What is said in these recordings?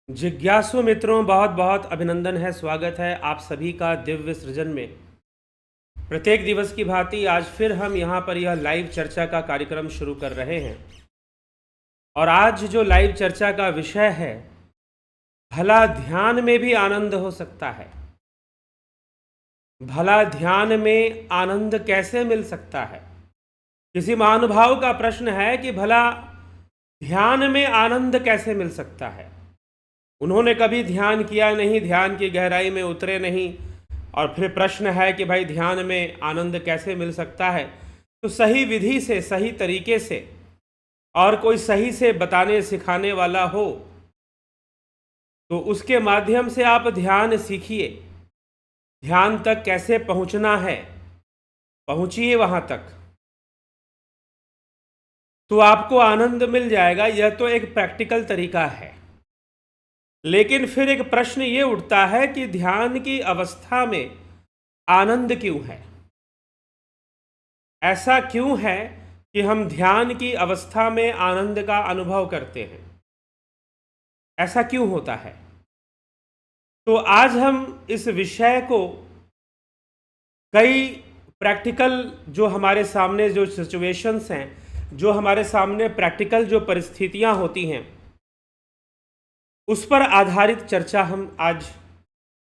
जिज्ञासु मित्रों, बहुत बहुत अभिनंदन है, स्वागत है आप सभी का दिव्य सृजन में। प्रत्येक दिवस की भांति आज फिर हम यहाँ पर यह लाइव चर्चा का कार्यक्रम शुरू कर रहे हैं। और आज जो लाइव चर्चा का विषय है, भला ध्यान में भी आनंद हो सकता है। भला ध्यान में आनंद कैसे मिल सकता है? किसी महानुभाव का प्रश्न है कि भला ध्यान में आनंद कैसे मिल सकता है। उन्होंने कभी ध्यान किया नहीं, ध्यान की गहराई में उतरे नहीं, और फिर प्रश्न है कि भाई ध्यान में आनंद कैसे मिल सकता है। तो सही विधि से, सही तरीके से, और कोई सही से बताने सिखाने वाला हो तो उसके माध्यम से आप ध्यान सीखिए। ध्यान तक कैसे पहुंचना है, पहुंचिए वहां तक, तो आपको आनंद मिल जाएगा। यह तो एक प्रैक्टिकल तरीका है। लेकिन फिर एक प्रश्न ये उठता है कि ध्यान की अवस्था में आनंद क्यों है? ऐसा क्यों है कि हम ध्यान की अवस्था में आनंद का अनुभव करते हैं? ऐसा क्यों होता है? तो आज हम इस विषय को कई प्रैक्टिकल जो हमारे सामने जो सिचुएशंस हैं, जो हमारे सामने प्रैक्टिकल जो परिस्थितियां होती हैं, उस पर आधारित चर्चा हम आज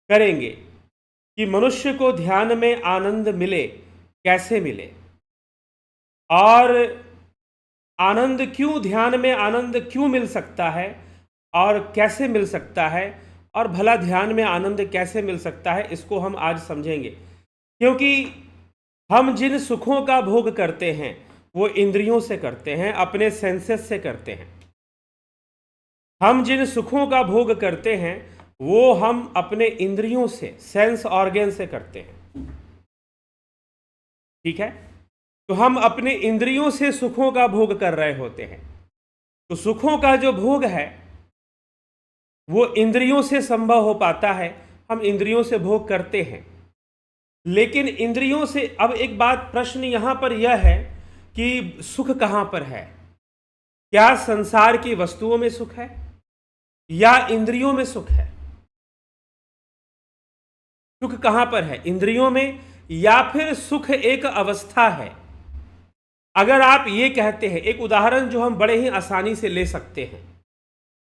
करेंगे कि मनुष्य को ध्यान में आनंद मिले, कैसे मिले, और आनंद क्यों, ध्यान में आनंद क्यों मिल सकता है और कैसे मिल सकता है, और भला ध्यान में आनंद कैसे मिल सकता है, इसको हम आज समझेंगे। क्योंकि हम जिन सुखों का भोग करते हैं वो इंद्रियों से करते हैं, अपने सेंसेस से करते हैं। हम जिन सुखों का भोग करते हैं वो हम अपने इंद्रियों से, सेंस ऑर्गन से करते हैं। ठीक है? तो हम अपने इंद्रियों से सुखों का भोग कर रहे होते हैं। तो सुखों का जो भोग है वो इंद्रियों से संभव हो पाता है, हम इंद्रियों से भोग करते हैं। लेकिन इंद्रियों से, अब एक बात, प्रश्न यहां पर यह है कि सुख कहां पर है? क्या संसार की वस्तुओं में सुख है या इंद्रियों में सुख है? सुख कहां पर है? इंद्रियों में, या फिर सुख एक अवस्था है? अगर आप ये कहते हैं, एक उदाहरण जो हम बड़े ही आसानी से ले सकते हैं,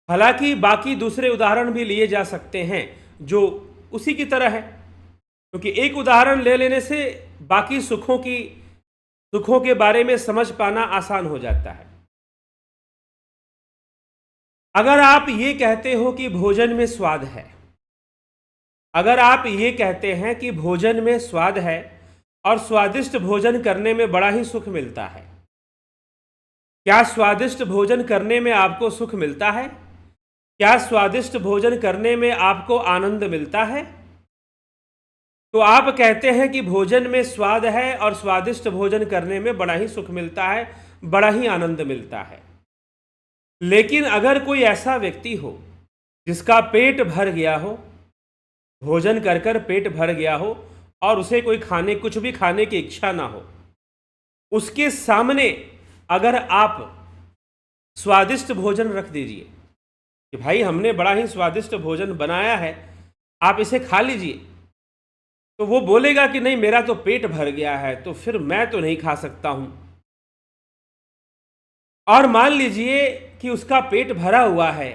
हालांकि बाकी दूसरे उदाहरण भी लिए जा सकते हैं जो उसी की तरह है, क्योंकि एक उदाहरण ले लेने से बाकी सुखों के बारे में समझ पाना आसान हो जाता है। अगर आप ये कहते हो कि भोजन में स्वाद है, अगर आप ये कहते हैं कि भोजन में स्वाद है और स्वादिष्ट भोजन करने में बड़ा ही सुख मिलता है, क्या स्वादिष्ट भोजन करने में आपको सुख मिलता है? क्या स्वादिष्ट भोजन करने में आपको आनंद मिलता है? तो आप कहते हैं कि भोजन में स्वाद है और स्वादिष्ट भोजन करने में बड़ा ही सुख मिलता है, बड़ा ही आनंद मिलता है। लेकिन अगर कोई ऐसा व्यक्ति हो जिसका पेट भर गया हो, भोजन कर कर पेट भर गया हो, और उसे कोई कुछ भी खाने की इच्छा ना हो, उसके सामने अगर आप स्वादिष्ट भोजन रख दीजिए कि भाई हमने बड़ा ही स्वादिष्ट भोजन बनाया है, आप इसे खा लीजिए, तो वो बोलेगा कि नहीं, मेरा तो पेट भर गया है, तो फिर मैं तो नहीं खा सकता हूं। और मान लीजिए कि उसका पेट भरा हुआ है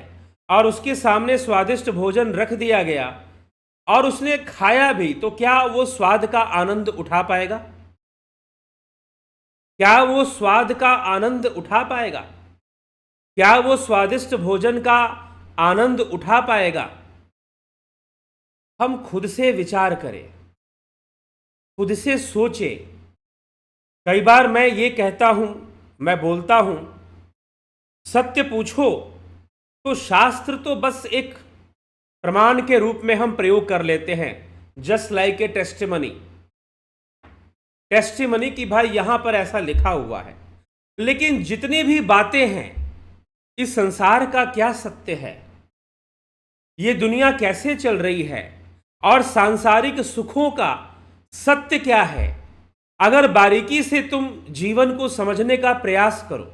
और उसके सामने स्वादिष्ट भोजन रख दिया गया और उसने खाया भी, तो क्या वो स्वाद का आनंद उठा पाएगा? क्या वो स्वाद का आनंद उठा पाएगा? क्या वो स्वादिष्ट भोजन का आनंद उठा पाएगा? हम खुद से विचार करें, खुद से सोचें। कई बार मैं ये कहता हूं, मैं बोलता हूं, सत्य पूछो, तो शास्त्र तो बस एक प्रमाण के रूप में हम प्रयोग कर लेते हैं, just like a testimony. Testimony कि भाई यहां पर ऐसा लिखा हुआ है। लेकिन जितनी भी बातें हैं, इस संसार का क्या सत्य है, ये दुनिया कैसे चल रही है, और सांसारिक सुखों का सत्य क्या है, अगर बारीकी से तुम जीवन को समझने का प्रयास करो,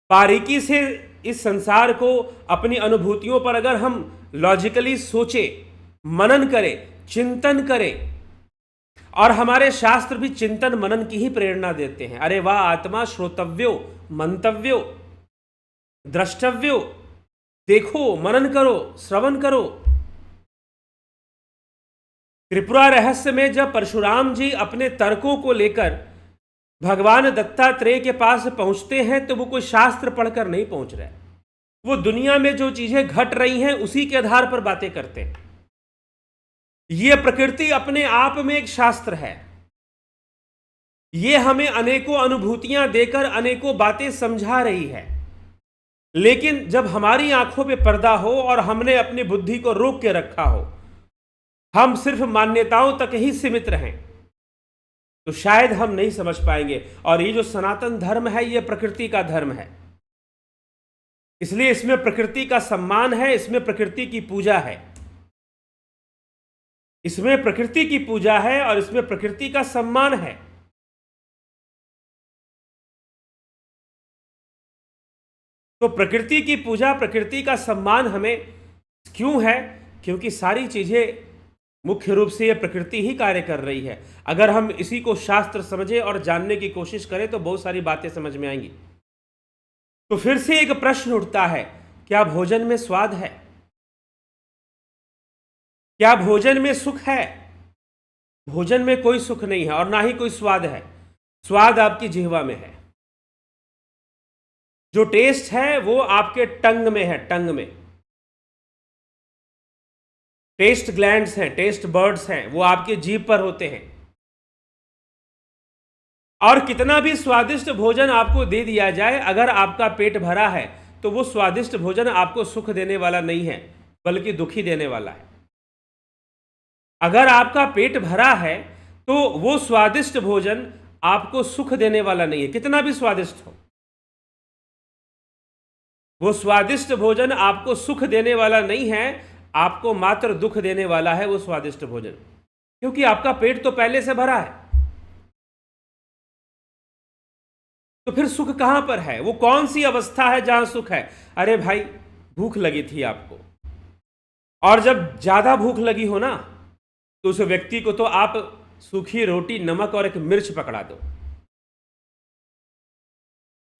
बारीकी से इस संसार को अपनी अनुभूतियों पर अगर हम लॉजिकली सोचे, मनन करें, चिंतन करें, और हमारे शास्त्र भी चिंतन मनन की ही प्रेरणा देते हैं। अरे वाह आत्मा श्रोतव्यो, मंतव्यो, द्रष्टव्यो, देखो, मनन करो, श्रवण करो। त्रिपुरा रहस्य में जब परशुराम जी अपने तर्कों को लेकर भगवान दत्तात्रेय के पास पहुंचते हैं तो वो कोई शास्त्र पढ़कर नहीं पहुंच रहे, वो दुनिया में जो चीजें घट रही हैं उसी के आधार पर बातें करते हैं। ये प्रकृति अपने आप में एक शास्त्र है, ये हमें अनेकों अनुभूतियां देकर अनेकों बातें समझा रही है। लेकिन जब हमारी आंखों पे पर्दा हो और हमने अपनी बुद्धि को रोक के रखा हो, हम सिर्फ मान्यताओं तक ही सीमित रहें, तो शायद हम नहीं समझ पाएंगे। और ये जो सनातन धर्म है ये प्रकृति का धर्म है, इसलिए इसमें प्रकृति का सम्मान है, इसमें प्रकृति की पूजा है, इसमें प्रकृति की पूजा है और इसमें प्रकृति का सम्मान है। तो प्रकृति की पूजा, प्रकृति का सम्मान हमें क्यों है? क्योंकि सारी चीजें मुख्य रूप से ये प्रकृति ही कार्य कर रही है। अगर हम इसी को शास्त्र समझे और जानने की कोशिश करें तो बहुत सारी बातें समझ में आएंगी। तो फिर से एक प्रश्न उठता है, क्या भोजन में स्वाद है? क्या भोजन में सुख है? भोजन में कोई सुख नहीं है और ना ही कोई स्वाद है। स्वाद आपकी जिह्वा में है, जो टेस्ट है वो आपके टंग में है, टंग में। टेस्ट ग्लैंड्स हैं, टेस्ट बर्ड्स हैं, वो आपके जीभ पर होते हैं। और कितना भी स्वादिष्ट भोजन आपको दे दिया जाए, अगर आपका पेट भरा है तो वो स्वादिष्ट भोजन आपको सुख देने वाला नहीं है, बल्कि दुखी देने वाला है। अगर आपका पेट भरा है तो वो स्वादिष्ट भोजन आपको सुख देने वाला नहीं है, कितना भी स्वादिष्ट हो। वो स्वादिष्ट भोजन आपको सुख देने वाला नहीं है, आपको मात्र दुख देने वाला है वो स्वादिष्ट भोजन, क्योंकि आपका पेट तो पहले से भरा है। तो फिर सुख कहां पर है? वो कौन सी अवस्था है जहां सुख है? अरे भाई, भूख लगी थी आपको, और जब ज्यादा भूख लगी हो ना तो उस व्यक्ति को तो आप सूखी रोटी, नमक और एक मिर्च पकड़ा दो,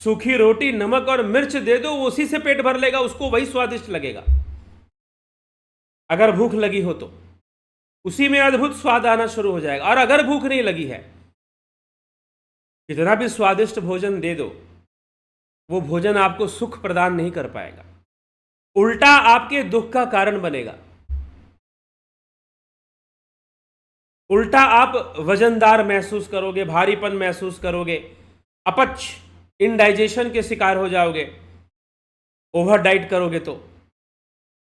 सूखी रोटी, नमक और मिर्च दे दो, वो उसी से पेट भर लेगा, उसको वही स्वादिष्ट लगेगा। अगर भूख लगी हो तो उसी में अद्भुत स्वाद आना शुरू हो जाएगा। और अगर भूख नहीं लगी है, कितना भी स्वादिष्ट भोजन दे दो, वो भोजन आपको सुख प्रदान नहीं कर पाएगा, उल्टा आपके दुख का कारण बनेगा। उल्टा आप वजनदार महसूस करोगे, भारीपन महसूस करोगे, अपच, इनडाइजेशन के शिकार हो जाओगे, ओवर डाइट करोगे तो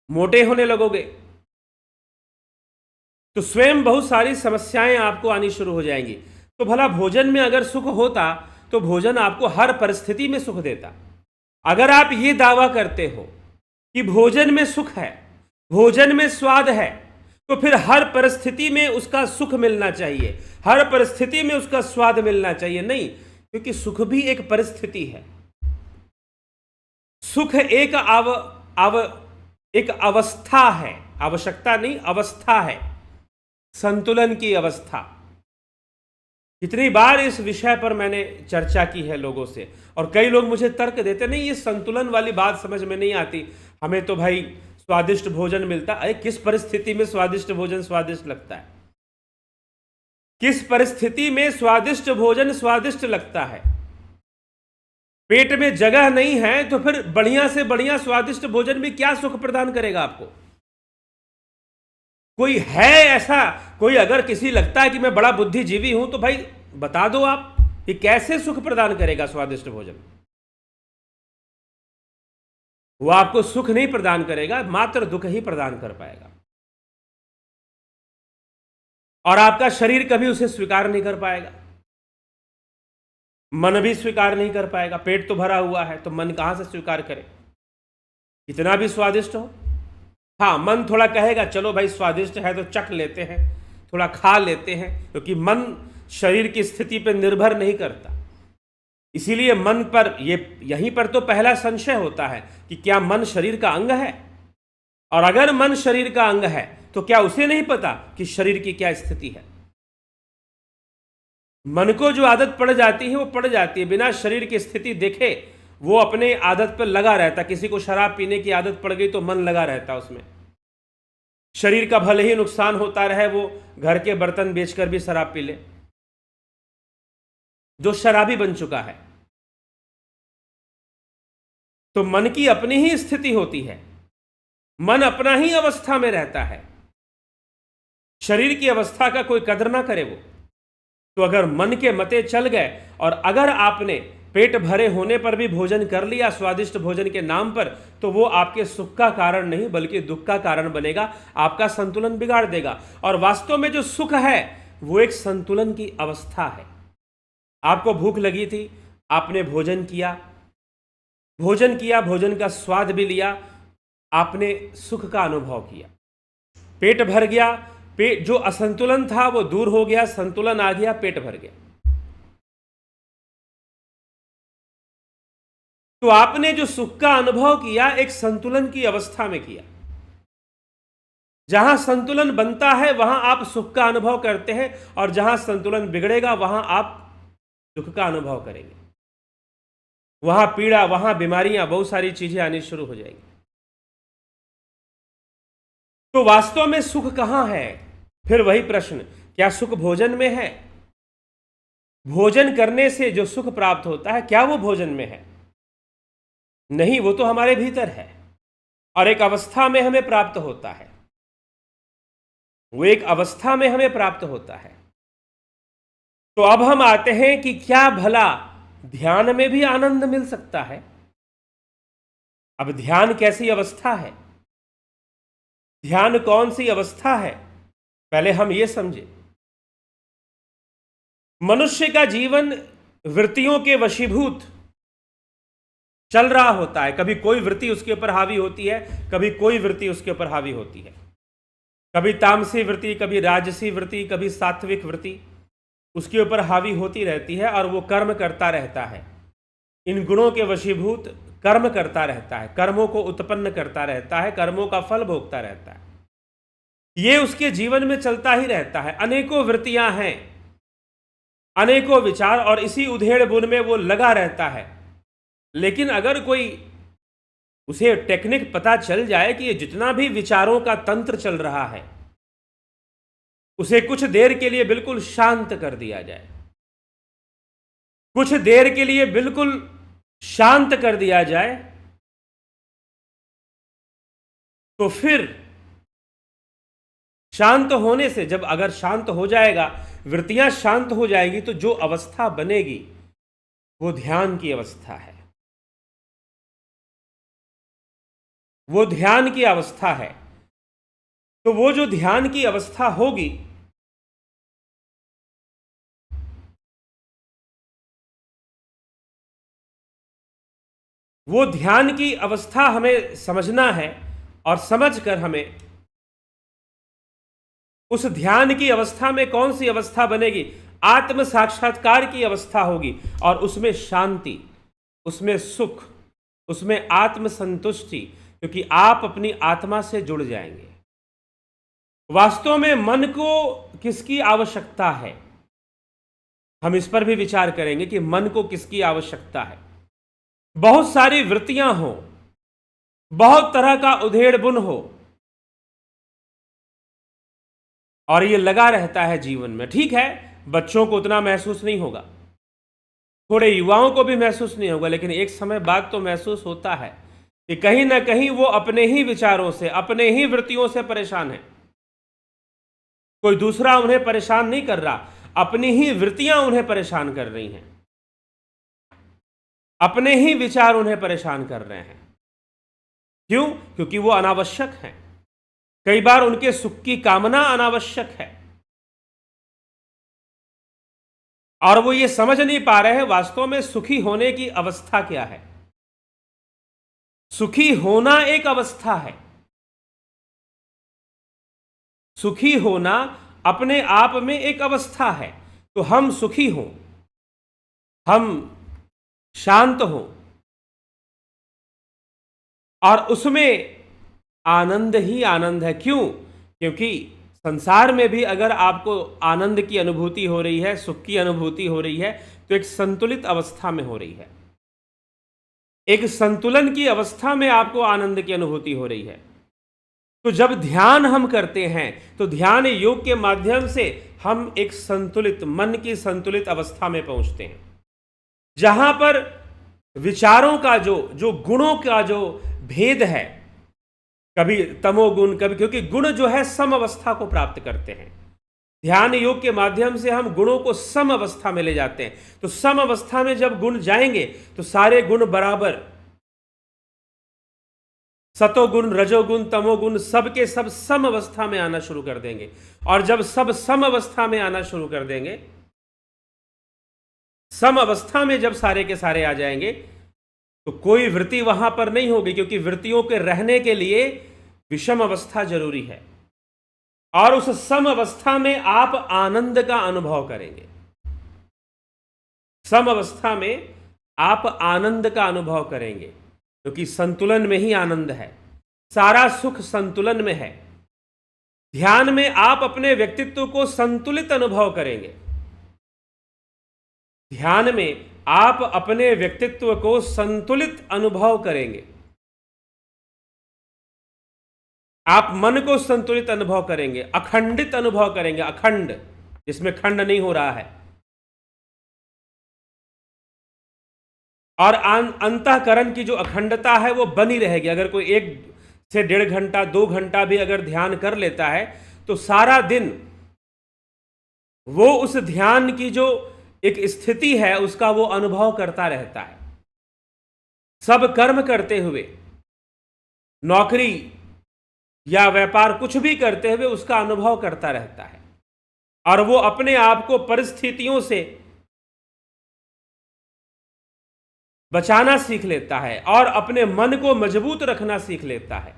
मोटे होने लगोगे, तो स्वयं बहुत सारी समस्याएं आपको आनी शुरू हो जाएंगी। तो भला भोजन में अगर सुख होता तो भोजन आपको हर परिस्थिति में सुख देता। अगर आप ये दावा करते हो कि भोजन में सुख है, भोजन में स्वाद है, तो फिर हर परिस्थिति में उसका सुख मिलना चाहिए, हर परिस्थिति में उसका स्वाद मिलना चाहिए। नहीं, क्योंकि सुख भी एक परिस्थिति है। सुख एक एक अवस्था है, आवश्यकता नहीं, अवस्था है, संतुलन की अवस्था। कितनी बार इस विषय पर मैंने चर्चा की है लोगों से, और कई लोग मुझे तर्क देते, नहीं ये संतुलन वाली बात समझ में नहीं आती, हमें तो भाई स्वादिष्ट भोजन मिलता। अरे किस परिस्थिति में स्वादिष्ट भोजन स्वादिष्ट लगता है? किस परिस्थिति में स्वादिष्ट भोजन स्वादिष्ट लगता है? पेट में जगह नहीं है तो फिर बढ़िया से बढ़िया स्वादिष्ट भोजन भी क्या सुख प्रदान करेगा आपको? कोई है ऐसा, कोई अगर किसी लगता है कि मैं बड़ा बुद्धिजीवी हूं तो भाई बता दो आप कि कैसे सुख प्रदान करेगा स्वादिष्ट भोजन। वो आपको सुख नहीं प्रदान करेगा, मात्र दुख ही प्रदान कर पाएगा, और आपका शरीर कभी उसे स्वीकार नहीं कर पाएगा, मन भी स्वीकार नहीं कर पाएगा। पेट तो भरा हुआ है तो मन कहां से स्वीकार करे, कितना भी स्वादिष्ट हो। हाँ, मन थोड़ा कहेगा चलो भाई स्वादिष्ट है तो चख लेते हैं, थोड़ा खा लेते हैं, क्योंकि मन शरीर की स्थिति पर निर्भर नहीं करता। इसीलिए मन पर यहीं पर तो पहला संशय होता है कि क्या मन शरीर का अंग है, और अगर मन शरीर का अंग है तो क्या उसे नहीं पता कि शरीर की क्या स्थिति है। मन को जो आदत पड़ जाती है वो पड़ जाती है, बिना शरीर की स्थिति देखे वो अपने आदत पर लगा रहता। किसी को शराब पीने की आदत पड़ गई तो मन लगा रहता उसमें। शरीर का भले ही नुकसान होता रहे, वो घर के बर्तन बेचकर भी शराब पी ले, जो शराबी बन चुका है। तो मन की अपनी ही स्थिति होती है, मन अपना ही अवस्था में रहता है। शरीर की अवस्था का कोई कदर ना करे वो। तो अगर मन के मते चल गए और अगर आपने पेट भरे होने पर भी भोजन कर लिया स्वादिष्ट भोजन के नाम पर, तो वो आपके सुख का कारण नहीं बल्कि दुख का कारण बनेगा, आपका संतुलन बिगाड़ देगा। और वास्तव में जो सुख है वो एक संतुलन की अवस्था है। आपको भूख लगी थी, आपने भोजन किया, भोजन का स्वाद भी लिया, आपने सुख का अनुभव किया, पेट भर गया, पेट जो असंतुलन था वो दूर हो गया, संतुलन आ गया, पेट भर गया। तो आपने जो सुख का अनुभव किया एक संतुलन की अवस्था में किया। जहां संतुलन बनता है वहां आप सुख का अनुभव करते हैं, और जहां संतुलन बिगड़ेगा वहां आप दुख का अनुभव करेंगे। वहां पीड़ा, वहां बीमारियां, बहुत सारी चीजें आनी शुरू हो जाएंगी। तो वास्तव में सुख कहां है? फिर वही प्रश्न, क्या सुख भोजन में है? भोजन करने से जो सुख प्राप्त होता है क्या वो भोजन में है? नहीं, वो तो हमारे भीतर है और एक अवस्था में हमें प्राप्त होता है। वो एक अवस्था में हमें प्राप्त होता है। तो अब हम आते हैं कि क्या भला ध्यान में भी आनंद मिल सकता है? अब ध्यान कैसी अवस्था है, ध्यान कौन सी अवस्था है, पहले हम ये समझे। मनुष्य का जीवन वृत्तियों के वशीभूत चल रहा होता है। कभी कोई वृत्ति उसके ऊपर हावी होती है, कभी कोई वृत्ति उसके ऊपर हावी होती है। कभी तामसी वृत्ति, कभी राजसी वृत्ति, कभी सात्विक वृत्ति उसके ऊपर हावी होती रहती है और वो कर्म करता रहता है। इन गुणों के वशीभूत कर्म करता रहता है, कर्मों को उत्पन्न करता रहता है, कर्मों का फल भोगता रहता है। ये उसके जीवन में चलता ही रहता है। अनेकों वृत्तियां हैं, अनेकों विचार, और इसी उधेड़ बुन में वो लगा रहता है। लेकिन अगर कोई उसे टेक्निक पता चल जाए कि ये जितना भी विचारों का तंत्र चल रहा है उसे कुछ देर के लिए बिल्कुल शांत कर दिया जाए, कुछ देर के लिए बिल्कुल शांत कर दिया जाए, तो फिर शांत होने से, जब अगर शांत हो जाएगा, वृत्तियां शांत हो जाएगी, तो जो अवस्था बनेगी वो ध्यान की अवस्था है। वो ध्यान की अवस्था है। तो वो जो ध्यान की अवस्था होगी वो ध्यान की अवस्था हमें समझना है, और समझकर हमें उस ध्यान की अवस्था में कौन सी अवस्था बनेगी, आत्म साक्षात्कार की अवस्था होगी, और उसमें शांति, उसमें सुख, उसमें आत्म संतुष्टि, क्योंकि आप अपनी आत्मा से जुड़ जाएंगे। वास्तव में मन को किसकी आवश्यकता है, हम इस पर भी विचार करेंगे कि मन को किसकी आवश्यकता है। बहुत सारी वृत्तियां हो, बहुत तरह का उधेड़ बुन हो, और ये लगा रहता है जीवन में। ठीक है, बच्चों को उतना महसूस नहीं होगा, थोड़े युवाओं को भी महसूस नहीं होगा, लेकिन एक समय बाद तो महसूस होता है कि कहीं ना कहीं वो अपने ही विचारों से, अपने ही वृत्तियों से परेशान है। कोई दूसरा उन्हें परेशान नहीं कर रहा, अपनी ही वृत्तियां उन्हें परेशान कर रही हैं, अपने ही विचार उन्हें परेशान कर रहे हैं। क्यों? क्योंकि वो अनावश्यक हैं। कई बार उनके सुख की कामना अनावश्यक है, और वो ये समझ नहीं पा रहे हैं वास्तव में सुखी होने की अवस्था क्या है। सुखी होना एक अवस्था है। सुखी होना अपने आप में एक अवस्था है। तो हम सुखी हों, हम शांत हो और उसमें आनंद ही आनंद है। क्यों? क्योंकि संसार में भी अगर आपको आनंद की अनुभूति हो रही है, सुख की अनुभूति हो रही है, तो एक संतुलित अवस्था में हो रही है, एक संतुलन की अवस्था में आपको आनंद की अनुभूति हो रही है। तो जब ध्यान हम करते हैं तो ध्यान योग के माध्यम से हम एक संतुलित मन की संतुलित अवस्था में पहुंचते हैं, जहां पर विचारों का जो गुणों का जो भेद है, कभी तमोगुण, कभी, क्योंकि गुण जो है सम अवस्था को प्राप्त करते हैं। ध्यान योग के माध्यम से हम गुणों को सम अवस्था में ले जाते हैं। तो सम अवस्था में जब गुण जाएंगे तो सारे गुण बराबर, सतोगुण, रजोगुण, तमोगुण, सब के सब सम अवस्था में आना शुरू कर देंगे। और जब सब सम अवस्था में आना शुरू कर देंगे, सम अवस्था में जब सारे के सारे आ जाएंगे, तो कोई वृत्ति वहां पर नहीं होगी, क्योंकि वृत्तियों के रहने के लिए विषम अवस्था जरूरी है। और उस सम अवस्था में आप आनंद का अनुभव करेंगे। सम अवस्था में आप आनंद का अनुभव करेंगे, क्योंकि संतुलन में ही आनंद है, सारा सुख संतुलन में है। ध्यान में आप अपने व्यक्तित्व को संतुलित अनुभव करेंगे। ध्यान में आप अपने व्यक्तित्व को संतुलित अनुभव करेंगे। आप मन को संतुलित अनुभव करेंगे, अखंडित अनुभव करेंगे, अखंड, जिसमें खंड नहीं हो रहा है। और अंतःकरण की जो अखंडता है वो बनी रहेगी। अगर कोई 1 से 1.5 घंटा 2 घंटा भी अगर ध्यान कर लेता है तो सारा दिन वो उस ध्यान की जो एक स्थिति है उसका वो अनुभव करता रहता है। सब कर्म करते हुए, नौकरी या व्यापार कुछ भी करते हुए उसका अनुभव करता रहता है। और वो अपने आप को परिस्थितियों से बचाना सीख लेता है और अपने मन को मजबूत रखना सीख लेता है,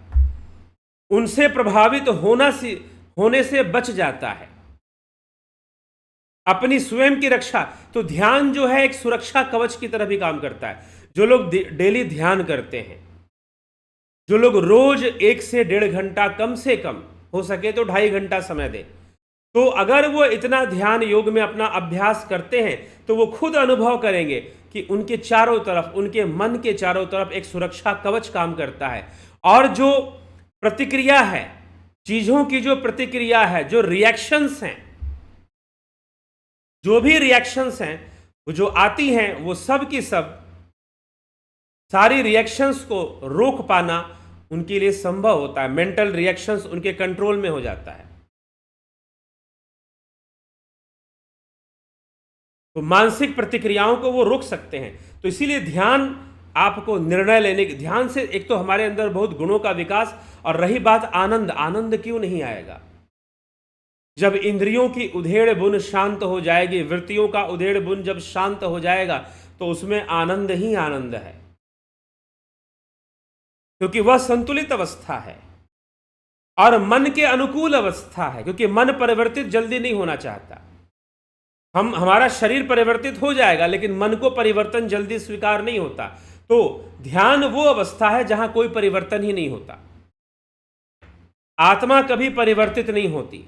उनसे प्रभावित होने से बच जाता है, अपनी स्वयं की रक्षा। तो ध्यान जो है एक सुरक्षा कवच की तरह भी काम करता है। जो लोग डेली ध्यान करते हैं, जो लोग रोज 1 से 1.5 घंटा, कम से कम हो सके तो 2.5 घंटा समय दें, तो अगर वो इतना ध्यान योग में अपना अभ्यास करते हैं तो वो खुद अनुभव करेंगे कि उनके चारों तरफ, उनके मन के चारों तरफ एक सुरक्षा कवच काम करता है। और जो प्रतिक्रिया है, चीजों की जो प्रतिक्रिया है, जो रिएक्शंस हैं, जो भी रिएक्शंस हैं वो जो आती हैं, वो सब की सब, सारी रिएक्शंस को रोक पाना उनके लिए संभव होता है। मेंटल रिएक्शंस उनके कंट्रोल में हो जाता है। तो मानसिक प्रतिक्रियाओं को वो रोक सकते हैं। तो इसीलिए ध्यान आपको निर्णय लेने की, ध्यान से एक तो हमारे अंदर बहुत गुणों का विकास, और रही बात आनंद, आनंद क्यों नहीं आएगा? जब इंद्रियों की उधेड़ बुन शांत हो जाएगी, वृत्तियों का उधेड़ बुन जब शांत हो जाएगा, तो उसमें आनंद ही आनंद है, क्योंकि वह संतुलित अवस्था है और मन के अनुकूल अवस्था है। क्योंकि मन परिवर्तित जल्दी नहीं होना चाहता। हमारा शरीर परिवर्तित हो जाएगा, लेकिन मन को परिवर्तन जल्दी स्वीकार नहीं होता। तो ध्यान वो अवस्था है जहां कोई परिवर्तन ही नहीं होता। आत्मा कभी परिवर्तित नहीं होती,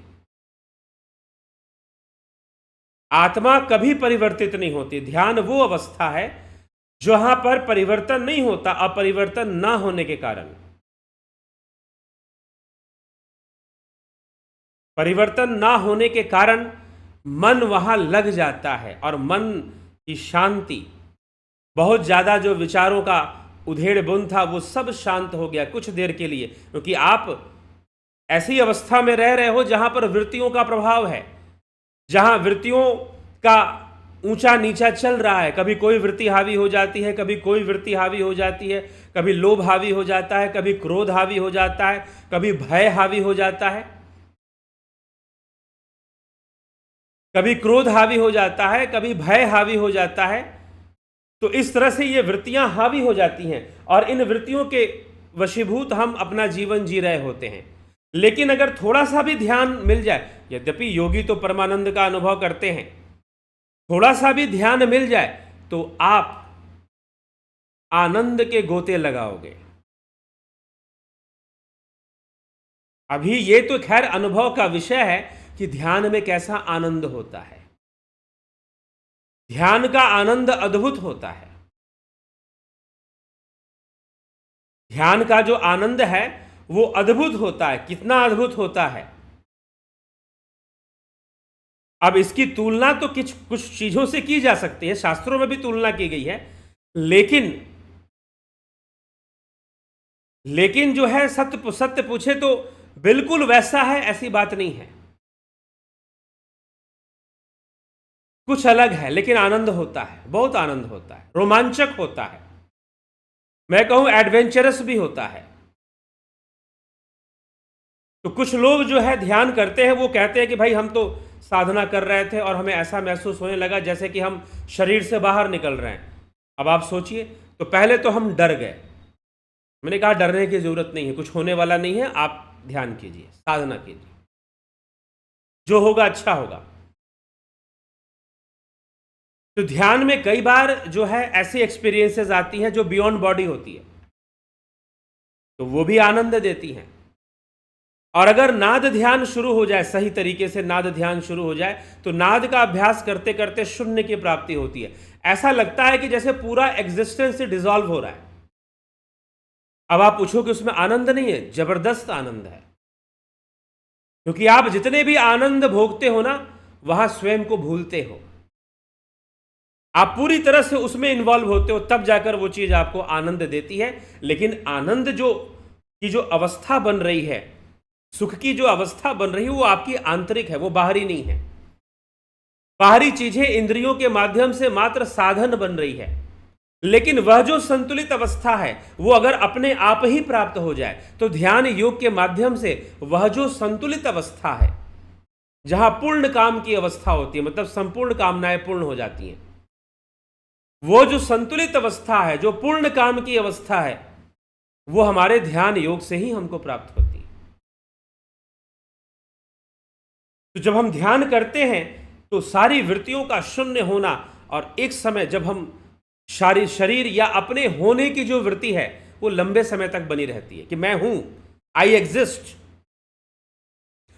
आत्मा कभी परिवर्तित नहीं होती। ध्यान वो अवस्था है जहां पर परिवर्तन नहीं होता, अपरिवर्तन ना होने के कारण। परिवर्तन ना होने के कारण मन वहां लग जाता है, और मन की शांति, बहुत ज्यादा जो विचारों का उधेड़ बुन था वो सब शांत हो गया कुछ देर के लिए। क्योंकि आप ऐसी अवस्था में रह रहे हो जहां पर वृत्तियों का प्रभाव है, जहां वृत्तियों का ऊंचा नीचा चल रहा है। कभी कोई वृत्ति हावी हो जाती है, कभी कोई वृत्ति हावी हो जाती है, कभी लोभ हावी हो जाता है, कभी क्रोध हावी हो जाता है, कभी भय हावी हो जाता है, कभी क्रोध हावी हो जाता है, कभी भय हावी हो जाता है। तो इस तरह से ये वृत्तियां हावी हो जाती हैं, और इन वृत्तियों के वशीभूत हम अपना जीवन जी रहे होते हैं। लेकिन अगर थोड़ा सा भी ध्यान मिल जाए, यद्यपि योगी तो परमानंद का अनुभव करते हैं, थोड़ा सा भी ध्यान मिल जाए तो आप आनंद के गोते लगाओगे। अभी ये तो खैर अनुभव का विषय है कि ध्यान में कैसा आनंद होता है। ध्यान का आनंद अद्भुत होता है। ध्यान का जो आनंद है वो अद्भुत होता है। कितना अद्भुत होता है। अब इसकी तुलना तो कुछ चीजों से की जा सकती है, शास्त्रों में भी तुलना की गई है, लेकिन जो है सत्य पूछे तो बिल्कुल वैसा है ऐसी बात नहीं है। कुछ अलग है, लेकिन आनंद होता है, बहुत आनंद होता है, रोमांचक होता है, मैं कहूं एडवेंचरस भी होता है। तो कुछ लोग जो है ध्यान करते हैं, वो कहते हैं कि भाई हम तो साधना कर रहे थे और हमें ऐसा महसूस होने लगा जैसे कि हम शरीर से बाहर निकल रहे हैं। अब आप सोचिए, तो पहले तो हम डर गए। मैंने कहा डरने की जरूरत नहीं है, कुछ होने वाला नहीं है, आप ध्यान कीजिए, साधना कीजिए, जो होगा अच्छा होगा। तो ध्यान में कई बार जो है ऐसी एक्सपीरियंसेस आती हैं जो बियॉन्ड बॉडी होती है, तो वो भी आनंद देती हैं। और अगर नाद ध्यान शुरू हो जाए, सही तरीके से नाद ध्यान शुरू हो जाए, तो नाद का अभ्यास करते करते शून्य की प्राप्ति होती है। ऐसा लगता है कि जैसे पूरा एग्जिस्टेंस डिसॉल्व हो रहा है। अब आप पूछो कि उसमें आनंद नहीं है? जबरदस्त आनंद है, क्योंकि आप जितने भी आनंद भोगते हो ना, वहां स्वयं को भूलते हो। आप पूरी तरह से उसमें इन्वॉल्व होते हो, तब जाकर वो चीज आपको आनंद देती है। लेकिन आनंद जो अवस्था बन रही है, सुख की जो अवस्था बन रही है, वो आपकी आंतरिक है, वो बाहरी नहीं है। बाहरी चीजें इंद्रियों के माध्यम से मात्र साधन बन रही है, लेकिन वह जो संतुलित अवस्था है, वो अगर अपने आप ही प्राप्त हो जाए, तो ध्यान योग के माध्यम से वह जो संतुलित अवस्था है, जहां पूर्ण काम की अवस्था होती है, मतलब संपूर्ण कामनाएं पूर्ण हो जाती हैं, वो जो संतुलित अवस्था है, जो पूर्ण काम की अवस्था है, वो हमारे ध्यान योग से ही हमको प्राप्त होती है। तो जब हम ध्यान करते हैं तो सारी वृत्तियों का शून्य होना, और एक समय जब हम शरीर या अपने होने की जो वृत्ति है वो लंबे समय तक बनी रहती है कि मैं हूं, आई एग्जिस्ट।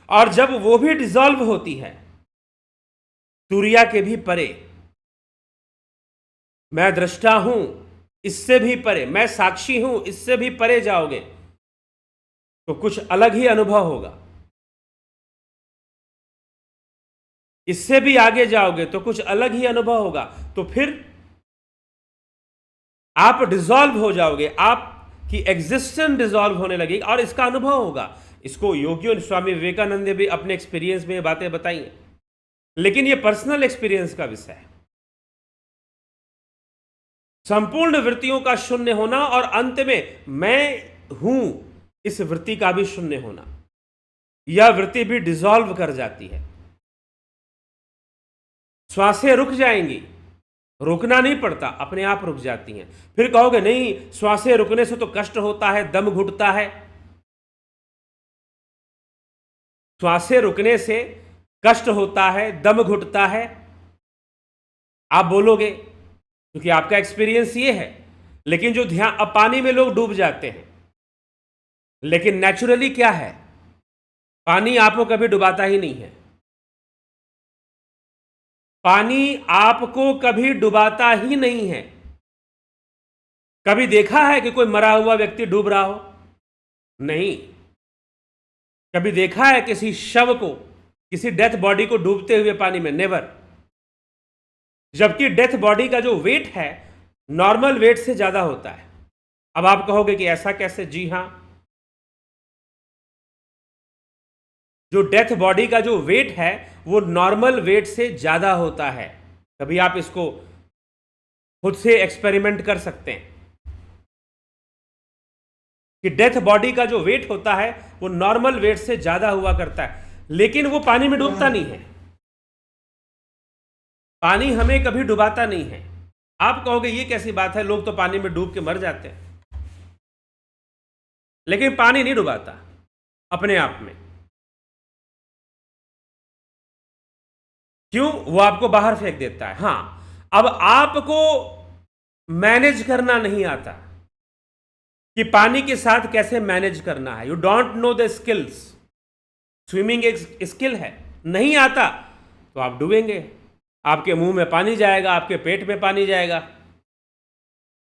और जब वो भी डिसॉल्व होती है, तुरिया के भी परे, मैं दृष्टा हूं, इससे भी परे, मैं साक्षी हूं, इससे भी परे जाओगे तो कुछ अलग ही अनुभव होगा। इससे भी आगे जाओगे तो कुछ अलग ही अनुभव होगा। तो फिर आप डिसॉल्व हो जाओगे, आपकी एग्जिस्टेंस डिसॉल्व होने लगेगी और इसका अनुभव होगा। इसको योगियों, स्वामी विवेकानंद ने भी अपने एक्सपीरियंस में ये बातें बताई हैं, लेकिन ये पर्सनल एक्सपीरियंस का विषय है। संपूर्ण वृत्तियों का शून्य होना और अंत में मैं हूं इस वृत्ति का भी शून्य होना, यह वृत्ति भी डिसॉल्व कर जाती है। श्वासें रुक जाएंगी, रोकना नहीं पड़ता, अपने आप रुक जाती हैं। फिर कहोगे नहीं, श्वासें रुकने से तो कष्ट होता है, दम घुटता है। श्वासें रुकने से कष्ट होता है, दम घुटता है, आप बोलोगे, क्योंकि आपका एक्सपीरियंस ये है। लेकिन जो ध्यान, अब पानी में लोग डूब जाते हैं, लेकिन नेचुरली क्या है, पानी आपको कभी डुबाता ही नहीं है। पानी आपको कभी डुबाता ही नहीं है। कभी देखा है कि कोई मरा हुआ व्यक्ति डूब रहा हो? नहीं। कभी देखा है किसी शव को, किसी डेथ बॉडी को डूबते हुए पानी में? नेवर। जबकि डेथ बॉडी का जो वेट है नॉर्मल वेट से ज्यादा होता है। अब आप कहोगे कि ऐसा कैसे? जी हां, जो डेथ बॉडी का जो वेट है वो नॉर्मल वेट से ज्यादा होता है। कभी आप इसको खुद से एक्सपेरिमेंट कर सकते हैं कि डेथ बॉडी का जो वेट होता है वो नॉर्मल वेट से ज्यादा हुआ करता है, लेकिन वो पानी में डूबता नहीं है। पानी हमें कभी डुबाता नहीं है। आप कहोगे ये कैसी बात है, लोग तो पानी में डूब के मर जाते हैं। लेकिन पानी नहीं डुबाता अपने आप में। क्यों? वो आपको बाहर फेंक देता है। हां, अब आपको मैनेज करना नहीं आता कि पानी के साथ कैसे मैनेज करना है। You don't know the skills. Swimming एक स्किल है, नहीं आता तो आप डूबेंगे, आपके मुंह में पानी जाएगा, आपके पेट में पानी जाएगा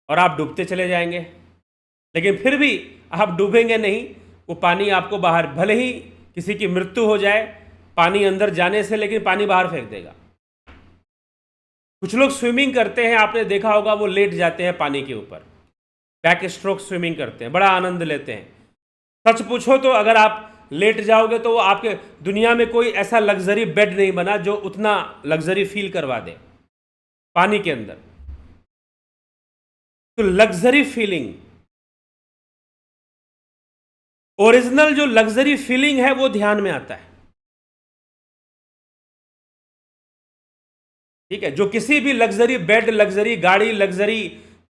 और आप डूबते चले जाएंगे। लेकिन फिर भी आप डूबेंगे नहीं, वो पानी आपको बाहर, भले ही किसी की मृत्यु हो जाए पानी अंदर जाने से, लेकिन पानी बाहर फेंक देगा। कुछ लोग स्विमिंग करते हैं, आपने देखा होगा, वो लेट जाते हैं पानी के ऊपर, बैक स्ट्रोक स्विमिंग करते हैं, बड़ा आनंद लेते हैं। सच पूछो तो अगर आप लेट जाओगे तो आपके दुनिया में कोई ऐसा लग्जरी बेड नहीं बना जो उतना लग्जरी फील करवा दे पानी के अंदर। तो लग्जरी फीलिंग, ओरिजिनल जो लग्जरी फीलिंग है वो ध्यान में आता है। ठीक है, जो किसी भी लग्जरी बेड, लग्जरी गाड़ी, लग्जरी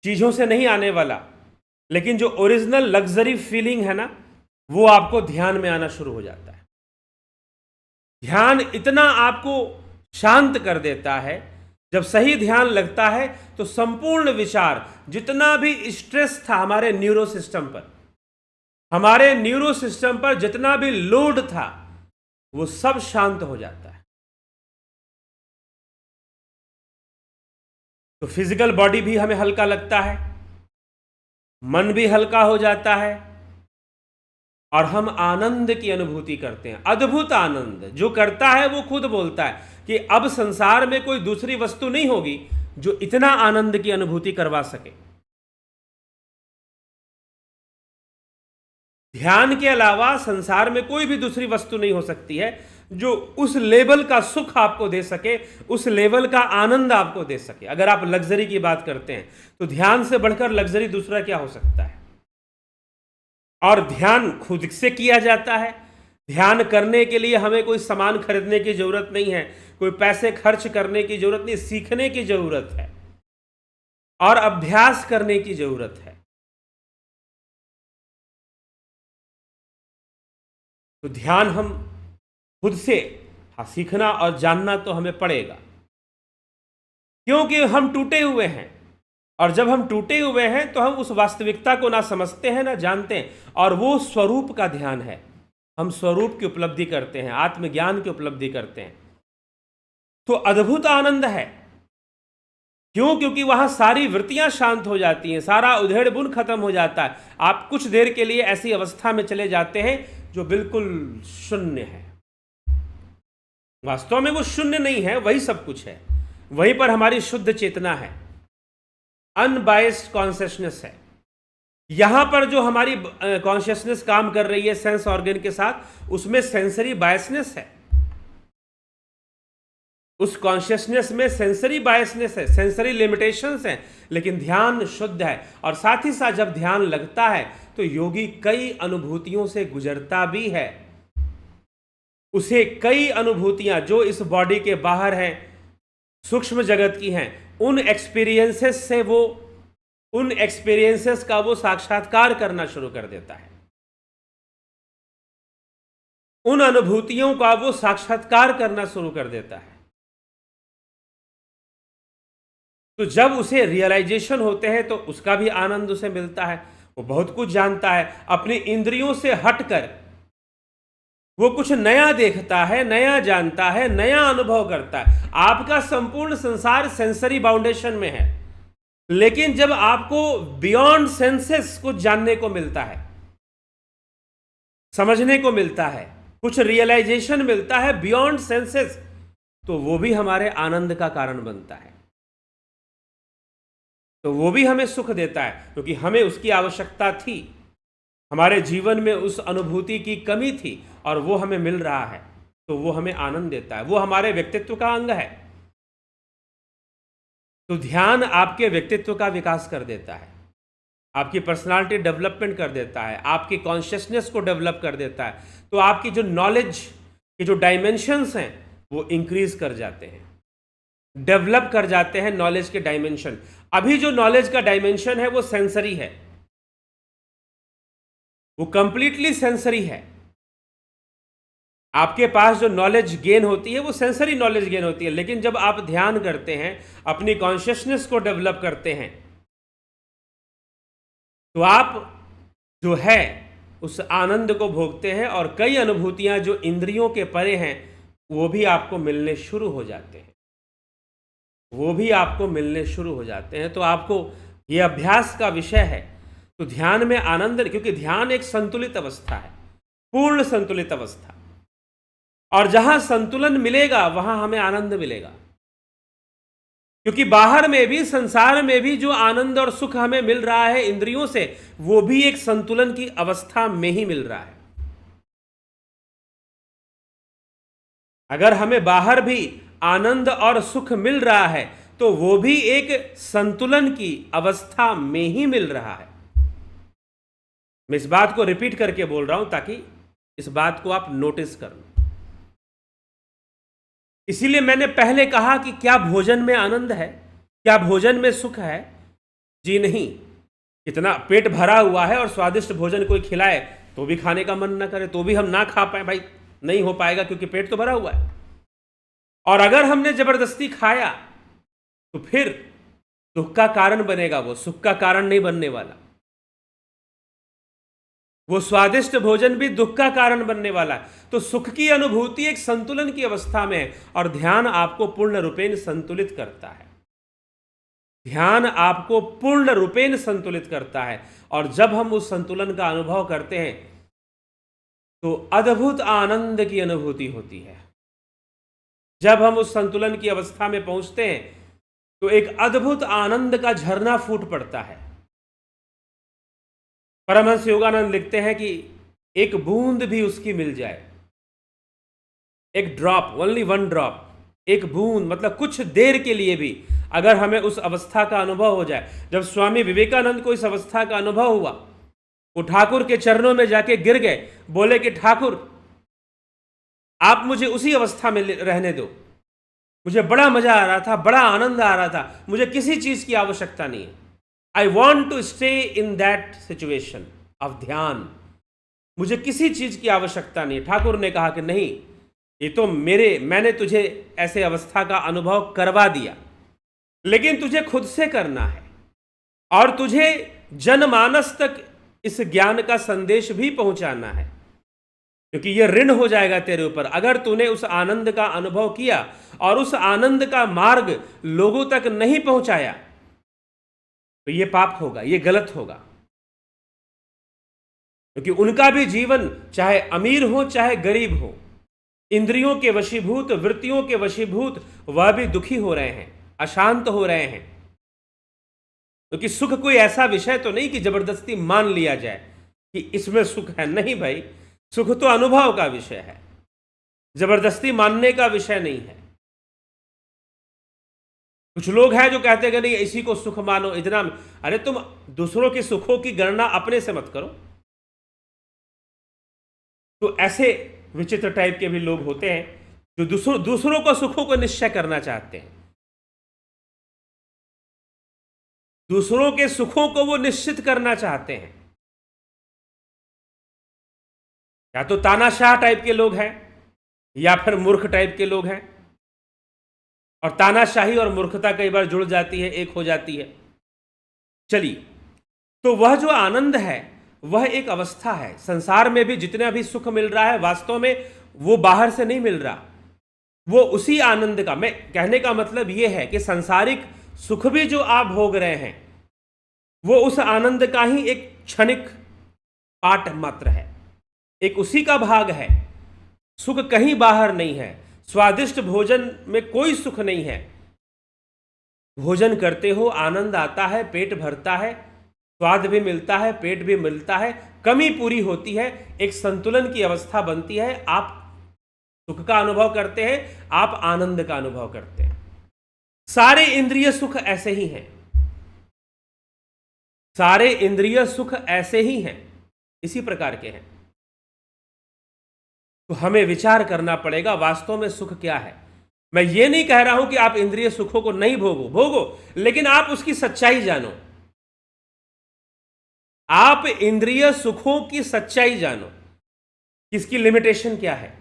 चीजों से नहीं आने वाला, लेकिन जो ओरिजिनल लग्जरी फीलिंग है ना, वो आपको ध्यान में आना शुरू हो जाता है। ध्यान इतना आपको शांत कर देता है, जब सही ध्यान लगता है तो संपूर्ण विचार, जितना भी स्ट्रेस था हमारे न्यूरो सिस्टम पर, हमारे न्यूरो सिस्टम पर जितना भी लोड था, वो सब शांत हो जाता है। तो फिजिकल बॉडी भी हमें हल्का लगता है, मन भी हल्का हो जाता है और हम आनंद की अनुभूति करते हैं। अद्भुत आनंद। जो करता है वो खुद बोलता है कि अब संसार में कोई दूसरी वस्तु नहीं होगी जो इतना आनंद की अनुभूति करवा सके। ध्यान के अलावा संसार में कोई भी दूसरी वस्तु नहीं हो सकती है जो उस लेवल का सुख आपको दे सके, उस लेवल का आनंद आपको दे सके। अगर आप लग्जरी की बात करते हैं तो ध्यान से बढ़कर लग्जरी दूसरा क्या हो सकता है। और ध्यान खुद से किया जाता है। ध्यान करने के लिए हमें कोई सामान खरीदने की जरूरत नहीं है, कोई पैसे खर्च करने की जरूरत नहीं, सीखने की जरूरत है और अभ्यास करने की जरूरत है। तो ध्यान हम खुद से, हाँ, सीखना और जानना तो हमें पड़ेगा, क्योंकि हम टूटे हुए हैं। और जब हम टूटे हुए हैं तो हम उस वास्तविकता को ना समझते हैं ना जानते हैं, और वो स्वरूप का ध्यान है। हम स्वरूप की उपलब्धि करते हैं, आत्मज्ञान की उपलब्धि करते हैं। तो अद्भुत आनंद है। क्यों? क्योंकि वहां सारी वृत्तियां शांत हो जाती हैं, सारा उधेड़ बुन खत्म हो जाता है। आप कुछ देर के लिए ऐसी अवस्था में चले जाते हैं जो बिल्कुल शून्य है। वास्तव में वो शून्य नहीं है, वही सब कुछ है। वहीं पर हमारी शुद्ध चेतना है, अनबायस्ड कॉन्शियसनेस है। यहां पर जो हमारी कॉन्शियसनेस काम कर रही है सेंस ऑर्गन के साथ, उसमें सेंसरी बायसनेस है। उस कॉन्शियसनेस में सेंसरी बायसनेस है, सेंसरी लिमिटेशंस हैं, लेकिन ध्यान शुद्ध है। और साथ ही साथ जब ध्यान लगता है तो योगी कई अनुभूतियों से गुजरता भी है। उसे कई अनुभूतियां जो इस बॉडी के बाहर हैं, सूक्ष्म जगत की हैं, उन एक्सपीरियंसेस का वो साक्षात्कार करना शुरू कर देता है। उन अनुभूतियों का वो साक्षात्कार करना शुरू कर देता है। तो जब उसे रियलाइजेशन होते हैं तो उसका भी आनंद उसे मिलता है। वो बहुत कुछ जानता है, अपनी इंद्रियों से हटकर वो कुछ नया देखता है, नया जानता है, नया अनुभव करता है। आपका संपूर्ण संसार सेंसरी बाउंडेशन में है, लेकिन जब आपको बियॉन्ड सेंसेस कुछ जानने को मिलता है, समझने को मिलता है, कुछ रियलाइजेशन मिलता है बियॉन्ड सेंसेस, तो वो भी हमारे आनंद का कारण बनता है। तो वो भी हमें सुख देता है, क्योंकि हमें उसकी आवश्यकता थी। हमारे जीवन में उस अनुभूति की कमी थी और वो हमें मिल रहा है, तो वो हमें आनंद देता है। वो हमारे व्यक्तित्व का अंग है। तो ध्यान आपके व्यक्तित्व का विकास कर देता है, आपकी पर्सनालिटी डेवलपमेंट कर देता है, आपकी कॉन्शियसनेस को डेवलप कर देता है। तो आपकी जो नॉलेज के जो डायमेंशंस हैं वो इंक्रीज कर जाते हैं, डेवलप कर जाते हैं नॉलेज के डायमेंशन। अभी जो नॉलेज का डायमेंशन है वो सेंसरी है, वो कंप्लीटली सेंसरी है। आपके पास जो नॉलेज गेन होती है वो सेंसरी नॉलेज गेन होती है। लेकिन जब आप ध्यान करते हैं, अपनी कॉन्शियसनेस को डेवलप करते हैं, तो आप जो है उस आनंद को भोगते हैं और कई अनुभूतियां जो इंद्रियों के परे हैं वो भी आपको मिलने शुरू हो जाते हैं, वो भी आपको मिलने शुरू हो जाते हैं। तो आपको ये अभ्यास का विषय है। तो ध्यान में आनंद, क्योंकि ध्यान एक संतुलित अवस्था है, पूर्ण संतुलित अवस्था, और जहां संतुलन मिलेगा वहां हमें आनंद मिलेगा। क्योंकि बाहर में भी, संसार में भी जो आनंद और सुख हमें मिल रहा है इंद्रियों से, वो भी एक संतुलन की अवस्था में ही मिल रहा है। अगर हमें बाहर भी आनंद और सुख मिल रहा है तो वो भी एक संतुलन की अवस्था में ही मिल रहा है। मैं इस बात को रिपीट करके बोल रहा हूं ताकि इस बात को आप नोटिस कर लो। इसीलिए मैंने पहले कहा कि क्या भोजन में आनंद है, क्या भोजन में सुख है? जी नहीं। इतना पेट भरा हुआ है और स्वादिष्ट भोजन कोई खिलाए तो भी खाने का मन ना करे, तो भी हम ना खा पाए, भाई नहीं हो पाएगा क्योंकि पेट तो भरा हुआ है। और अगर हमने जबरदस्ती खाया तो फिर दुख का कारण बनेगा, वो सुख का कारण नहीं बनने वाला। वो स्वादिष्ट भोजन भी दुख का कारण बनने वाला है। तो सुख की अनुभूति एक संतुलन की अवस्था में है और ध्यान आपको पूर्ण रूपेण संतुलित करता है। ध्यान आपको पूर्ण रूपेण संतुलित करता है और जब हम उस संतुलन का अनुभव करते हैं तो अद्भुत आनंद की अनुभूति होती है। जब हम उस संतुलन की अवस्था में पहुंचते हैं तो एक अद्भुत आनंद का झरना फूट पड़ता है। परमहंस योगानंद लिखते हैं कि एक बूंद भी उसकी मिल जाए, एक ड्रॉप, ओनली वन ड्रॉप, एक बूंद, मतलब कुछ देर के लिए भी अगर हमें उस अवस्था का अनुभव हो जाए। जब स्वामी विवेकानंद को इस अवस्था का अनुभव हुआ, वो ठाकुर के चरणों में जाके गिर गए, बोले कि ठाकुर आप मुझे उसी अवस्था में रहने दो, मुझे बड़ा मजा आ रहा था, बड़ा आनंद आ रहा था, मुझे किसी चीज की आवश्यकता नहीं है। I want to stay in that situation of ध्यान, मुझे किसी चीज की आवश्यकता नहीं। ठाकुर ने कहा कि नहीं, ये तो मैंने तुझे ऐसे अवस्था का अनुभव करवा दिया, लेकिन तुझे खुद से करना है और तुझे जनमानस तक इस ज्ञान का संदेश भी पहुंचाना है, क्योंकि ये ऋण हो जाएगा तेरे ऊपर अगर तूने उस आनंद का अनुभव किया और उस आनंद का मार्ग लोगों तक नहीं पहुंचाया तो ये पाप होगा, ये गलत होगा। क्योंकि उनका भी जीवन चाहे अमीर हो चाहे गरीब हो, इंद्रियों के वशीभूत, वृत्तियों के वशीभूत, वह भी दुखी हो रहे हैं, अशांत हो रहे हैं। क्योंकि सुख कोई ऐसा विषय तो नहीं कि जबरदस्ती मान लिया जाए कि इसमें सुख है। नहीं भाई, सुख तो अनुभव का विषय है, जबरदस्ती मानने का विषय नहीं है। कुछ लोग हैं जो कहते हैं कि नहीं इसी को सुख मानो, इतना। अरे तुम दूसरों के सुखों की गणना अपने से मत करो। तो ऐसे विचित्र टाइप के भी लोग होते हैं जो दूसरों को सुखों को निश्चय करना चाहते हैं, दूसरों के सुखों को वो निश्चित करना चाहते हैं। या तो तानाशाह टाइप के लोग हैं या फिर मूर्ख टाइप के लोग हैं। और तानाशाही और मूर्खता कई बार जुड़ जाती है, एक हो जाती है। चलिए, तो वह जो आनंद है वह एक अवस्था है। संसार में भी जितना भी सुख मिल रहा है वास्तव में वो बाहर से नहीं मिल रहा, वो उसी आनंद का। मैं कहने का मतलब यह है कि सांसारिक सुख भी जो आप भोग रहे हैं वो उस आनंद का ही एक क्षणिक पार्ट मात्र है, एक उसी का भाग है। सुख कहीं बाहर नहीं है। स्वादिष्ट भोजन में कोई सुख नहीं है। भोजन करते हो, आनंद आता है, पेट भरता है, स्वाद भी मिलता है, पेट भी मिलता है, कमी पूरी होती है, एक संतुलन की अवस्था बनती है। आप सुख का अनुभव करते हैं, आप आनंद का अनुभव करते हैं। सारे इंद्रिय सुख ऐसे ही हैं, सारे इंद्रिय सुख ऐसे ही हैं, इसी प्रकार के हैं। तो हमें विचार करना पड़ेगा वास्तव में सुख क्या है। मैं ये नहीं कह रहा हूं कि आप इंद्रिय सुखों को नहीं भोगो, भोगो, लेकिन आप उसकी सच्चाई जानो। आप इंद्रिय सुखों की सच्चाई जानो, इसकी लिमिटेशन क्या है।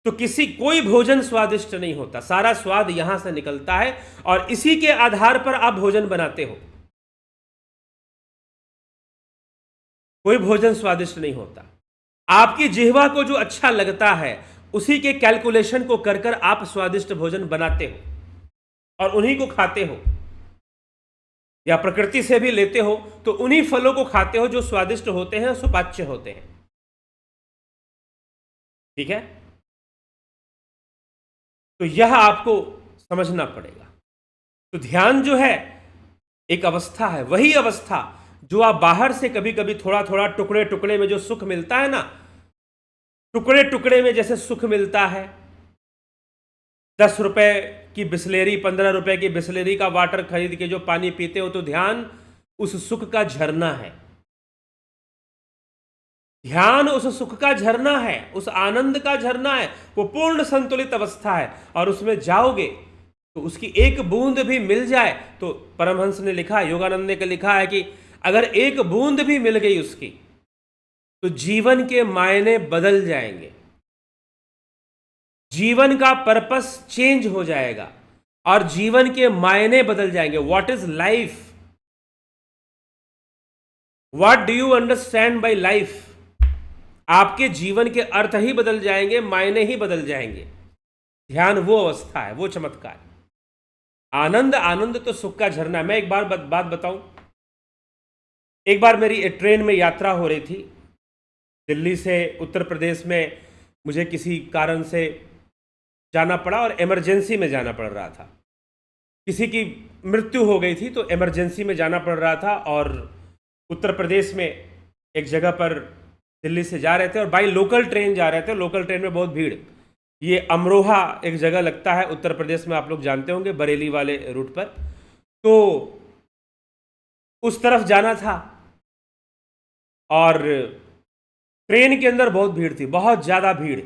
तो कोई भोजन स्वादिष्ट नहीं होता, सारा स्वाद यहां से निकलता है और इसी के आधार पर आप भोजन बनाते हो। कोई भोजन स्वादिष्ट नहीं होता। आपकी जिह्वा को जो अच्छा लगता है उसी के कैलकुलेशन को कर कर आप स्वादिष्ट भोजन बनाते हो और उन्हीं को खाते हो, या प्रकृति से भी लेते हो तो उन्हीं फलों को खाते हो जो स्वादिष्ट होते हैं, सुपाच्य होते हैं। ठीक है, तो यह आपको समझना पड़ेगा। तो ध्यान जो है एक अवस्था है, वही अवस्था जो आप बाहर से कभी कभी थोड़ा थोड़ा टुकड़े टुकड़े में जो सुख मिलता है ना, टुकड़े टुकड़े में जैसे सुख मिलता है, 10 रुपए की बिस्लेरी, 15 रुपए की बिस्लेरी का वाटर खरीद के जो पानी पीते हो, तो ध्यान उस सुख का झरना है। ध्यान उस सुख का झरना है, उस आनंद का झरना है। वो पूर्ण संतुलित अवस्था है और उसमें जाओगे तो उसकी एक बूंद भी मिल जाए तो परमहंस ने लिखा है, योगानंद ने लिखा है कि अगर एक बूंद भी मिल गई उसकी तो जीवन के मायने बदल जाएंगे, जीवन का पर्पस चेंज हो जाएगा और जीवन के मायने बदल जाएंगे। What is life? What do you understand by life? आपके जीवन के अर्थ ही बदल जाएंगे, मायने ही बदल जाएंगे। ध्यान वो अवस्था है, वो चमत्कार। आनंद, आनंद तो सुख का झरना है। मैं एक बार बात बताऊं, एक बार मेरी ट्रेन में यात्रा हो रही थी, दिल्ली से उत्तर प्रदेश में मुझे किसी कारण से जाना पड़ा और इमरजेंसी में जाना पड़ रहा था। किसी की मृत्यु हो गई थी तो इमरजेंसी में जाना पड़ रहा था और उत्तर प्रदेश में एक जगह पर दिल्ली से जा रहे थे और बाई लोकल ट्रेन जा रहे थे। लोकल ट्रेन में बहुत भीड़। ये अमरोहा एक जगह लगता है उत्तर प्रदेश में, आप लोग जानते होंगे, बरेली वाले रूट पर। तो उस तरफ जाना था और ट्रेन के अंदर बहुत भीड़ थी, बहुत ज़्यादा भीड़,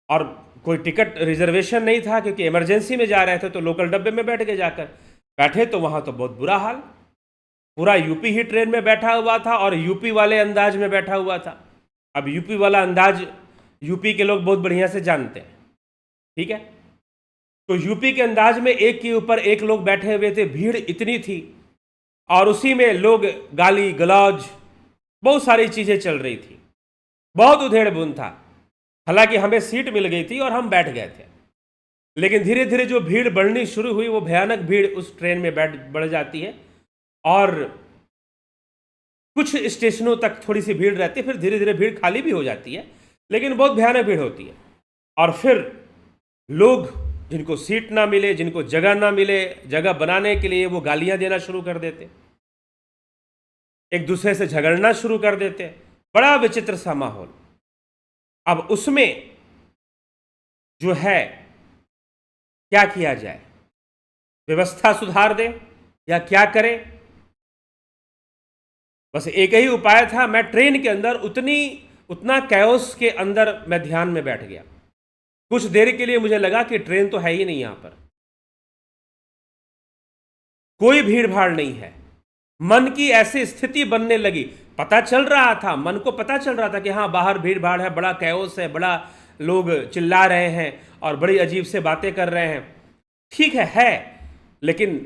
और कोई टिकट रिजर्वेशन नहीं था क्योंकि इमरजेंसी में जा रहे थे। तो लोकल डब्बे में बैठ के जाकर बैठे तो वहाँ तो बहुत बुरा हाल, पूरा यूपी ही ट्रेन में बैठा हुआ था और यूपी वाले अंदाज में बैठा हुआ था। अब यूपी वाला अंदाज यूपी के लोग बहुत बढ़िया से जानते हैं, ठीक है। तो यूपी के अंदाज में एक के ऊपर एक लोग बैठे हुए थे, भीड़ इतनी थी और उसी में लोग गाली गलौज बहुत सारी चीज़ें चल रही थी, बहुत उधेड़ बुन था। हालांकि हमें सीट मिल गई थी और हम बैठ गए थे, लेकिन धीरे धीरे जो भीड़ बढ़नी शुरू हुई, वो भयानक भीड़ उस ट्रेन में बढ़ जाती है और कुछ स्टेशनों तक थोड़ी सी भीड़ रहती है, फिर धीरे धीरे भीड़ खाली भी हो जाती है, लेकिन बहुत भयानक भीड़ होती है। और फिर लोग जिनको सीट ना मिले, जिनको जगह ना मिले, जगह बनाने के लिए वो गालियां देना शुरू कर देते, एक दूसरे से झगड़ना शुरू कर देते। बड़ा विचित्र सा माहौल। अब उसमें जो है क्या किया जाए, व्यवस्था सुधार दें या क्या करें? बस एक ही उपाय था। मैं ट्रेन के अंदर उतना कैओस के अंदर मैं ध्यान में बैठ गया। कुछ देर के लिए मुझे लगा कि ट्रेन तो है ही नहीं, यहां पर कोई भीड़ भाड़ नहीं है। मन की ऐसी स्थिति बनने लगी, पता चल रहा था, मन को पता चल रहा था कि हाँ बाहर भीड़ भाड़ है, बड़ा कैओस है, बड़ा लोग चिल्ला रहे हैं और बड़ी अजीब से बातें कर रहे हैं। ठीक है, लेकिन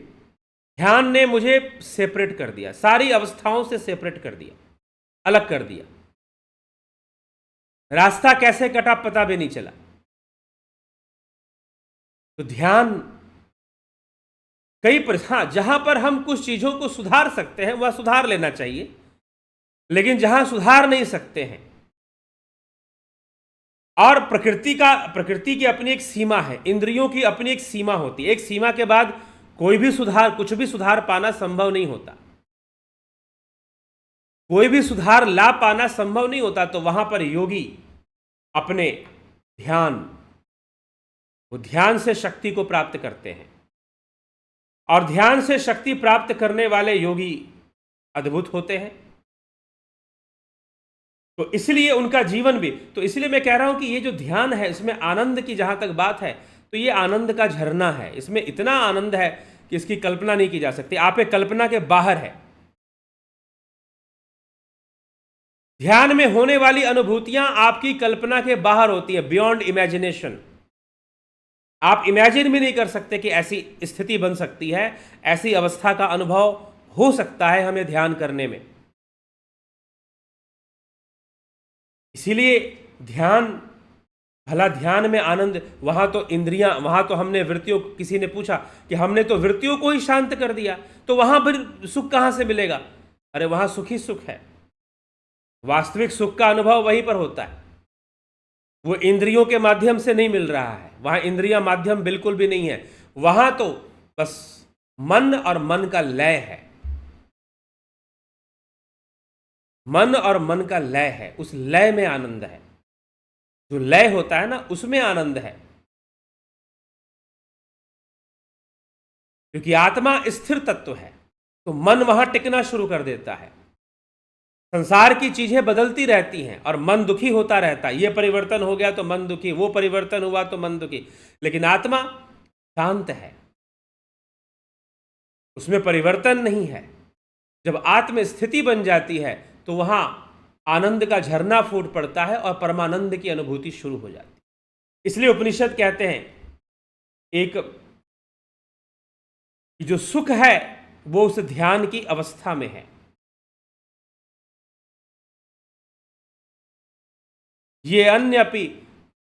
ध्यान ने मुझे सेपरेट कर दिया, सारी अवस्थाओं से सेपरेट कर दिया, अलग कर दिया। रास्ता कैसे कटा पता भी नहीं चला। तो ध्यान हाँ, जहां पर हम कुछ चीजों को सुधार सकते हैं वह सुधार लेना चाहिए, लेकिन जहां सुधार नहीं सकते हैं, और प्रकृति की अपनी एक सीमा है, इंद्रियों की अपनी एक सीमा होती है। एक सीमा के बाद कोई भी सुधार, कुछ भी सुधार पाना संभव नहीं होता, कोई भी सुधार ला पाना संभव नहीं होता। तो वहां पर योगी अपने ध्यान से शक्ति को प्राप्त करते हैं, और ध्यान से शक्ति प्राप्त करने वाले योगी अद्भुत होते हैं। तो इसलिए उनका जीवन भी, तो इसलिए मैं कह रहा हूं कि ये जो ध्यान है, इसमें आनंद की जहां तक बात है, तो ये आनंद का झरना है। इसमें इतना आनंद है कि इसकी कल्पना नहीं की जा सकती, आप एक कल्पना के बाहर है। ध्यान में होने वाली अनुभूतियां आपकी कल्पना के बाहर होती है, बियॉन्ड इमेजिनेशन। आप इमेजिन भी नहीं कर सकते कि ऐसी स्थिति बन सकती है, ऐसी अवस्था का अनुभव हो सकता है हमें ध्यान करने में। इसीलिए ध्यान, भला ध्यान में आनंद, वहां तो इंद्रियां, वहां तो हमने वृत्तियों, किसी ने पूछा कि हमने तो वृत्तियों को ही शांत कर दिया, तो वहां फिर सुख कहां से मिलेगा? अरे वहां सुख ही सुख है, वास्तविक सुख का अनुभव वहीं पर होता है, वो इंद्रियों के माध्यम से नहीं मिल रहा है, वहां इंद्रिया माध्यम बिल्कुल भी नहीं है, वहां तो बस मन और मन का लय है, मन और मन का लय है, उस लय में आनंद है, जो लय होता है ना उसमें आनंद है, क्योंकि आत्मा स्थिर तत्व है, तो मन वहां टिकना शुरू कर देता है। संसार की चीजें बदलती रहती हैं और मन दुखी होता रहता है, ये परिवर्तन हो गया तो मन दुखी, वो परिवर्तन हुआ तो मन दुखी, लेकिन आत्मा शांत है, उसमें परिवर्तन नहीं है। जब आत्म स्थिति बन जाती है तो वहां आनंद का झरना फूट पड़ता है और परमानंद की अनुभूति शुरू हो जाती है। इसलिए उपनिषद कहते हैं एक जो सुख है वो उस ध्यान की अवस्था में है। ये अन्य अपि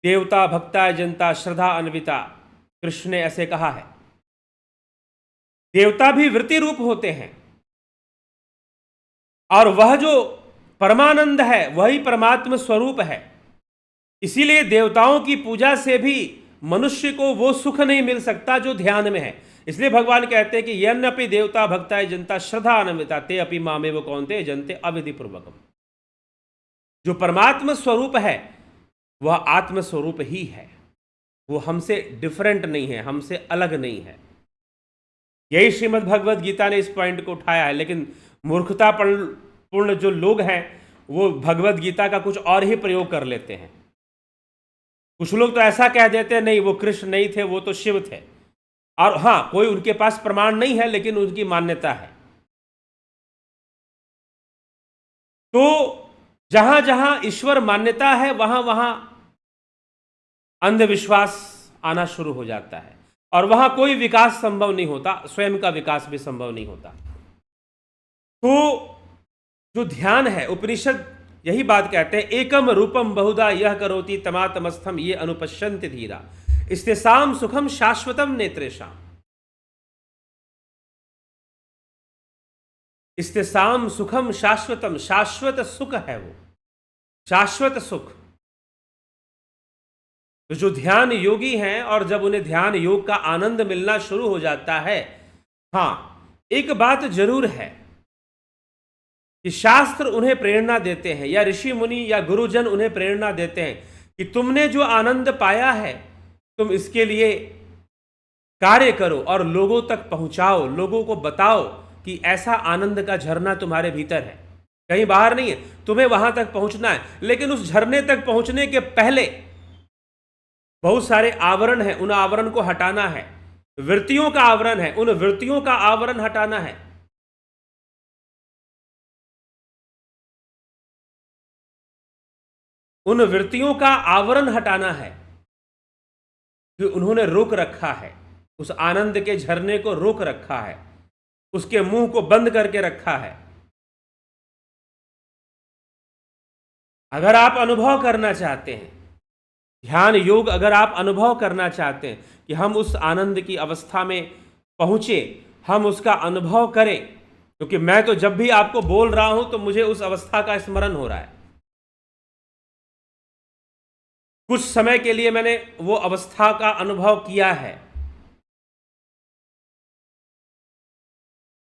देवता भक्ता जनता श्रद्धा अन्विता, कृष्ण ने ऐसे कहा है। देवता भी वृत्ति रूप होते हैं और वह जो परमानंद है वही परमात्म स्वरूप है। इसीलिए देवताओं की पूजा से भी मनुष्य को वो सुख नहीं मिल सकता जो ध्यान में है। इसलिए भगवान कहते हैं कि यन्नपि देवता भक्ताय जनता श्रद्धा अन्विता ते अपि मामेव कौन्तेय जनते अविधि पूर्वकम। जो परमात्म स्वरूप है वह आत्म स्वरूप ही है, वो हमसे डिफरेंट नहीं है, हमसे अलग नहीं है। यही श्रीमद् भगवद गीता ने इस पॉइंट को उठाया है, लेकिन मूर्खतापूर्ण जो लोग हैं वो भगवद गीता का कुछ और ही प्रयोग कर लेते हैं। कुछ लोग तो ऐसा कह देते हैं नहीं वो कृष्ण नहीं थे, वो तो शिव थे, और हाँ कोई उनके पास प्रमाण नहीं है लेकिन उनकी मान्यता है। तो जहां जहां ईश्वर मान्यता है वहां वहां अंधविश्वास आना शुरू हो जाता है और वहां कोई विकास संभव नहीं होता, स्वयं का विकास भी संभव नहीं होता। तो जो ध्यान है, उपनिषद यही बात कहते हैं, एकम रूपम बहुधा यह करोति तमातमस्थम ये अनुपश्यन्ति धीरा इस्तेसाम सुखम शाश्वतम नेत्रेशाम। इस्तेसाम सुखम शाश्वतम, शाश्वत सुख है वो, शाश्वत सुख। तो जो ध्यान योगी हैं और जब उन्हें ध्यान योग का आनंद मिलना शुरू हो जाता है, हाँ एक बात जरूर है कि शास्त्र उन्हें प्रेरणा देते हैं या ऋषि मुनि या गुरुजन उन्हें प्रेरणा देते हैं कि तुमने जो आनंद पाया है तुम इसके लिए कार्य करो और लोगों तक पहुंचाओ, लोगों को बताओ कि ऐसा आनंद का झरना तुम्हारे भीतर है, कहीं बाहर नहीं है, तुम्हें वहां तक पहुंचना है। लेकिन उस झरने तक पहुंचने के पहले बहुत सारे आवरण हैं, उन आवरण को हटाना है। वृत्तियों का आवरण है, उन वृत्तियों का आवरण हटाना है। उन वृत्तियों का आवरण हटाना है कि उन्होंने रोक रखा है, उस आनंद के झरने को रोक रखा है, उसके मुंह को बंद करके रखा है। अगर आप अनुभव करना चाहते हैं ध्यान योग, अगर आप अनुभव करना चाहते हैं कि हम उस आनंद की अवस्था में पहुंचे, हम उसका अनुभव करें, क्योंकि मैं तो जब भी आपको बोल रहा हूं तो मुझे उस अवस्था का स्मरण हो रहा है। कुछ समय के लिए मैंने वो अवस्था का अनुभव किया है,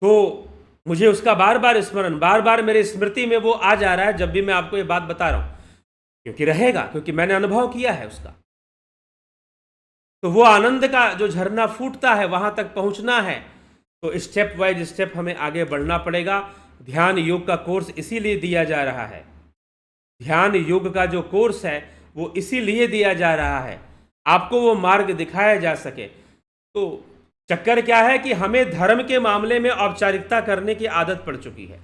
तो मुझे उसका बार बार स्मरण, बार बार मेरे स्मृति में वो आ जा रहा है जब भी मैं आपको ये बात बता रहा हूं, क्योंकि रहेगा, क्योंकि मैंने अनुभव किया है उसका। तो वो आनंद का जो झरना फूटता है वहां तक पहुंचना है, तो स्टेप वाइज स्टेप हमें आगे बढ़ना पड़ेगा। ध्यान योग का कोर्स इसीलिए दिया जा रहा है, ध्यान योग का जो कोर्स है वो इसीलिए दिया जा रहा है, आपको वो मार्ग दिखाया जा सके। तो चक्कर क्या है कि हमें धर्म के मामले में औपचारिकता करने की आदत पड़ चुकी है,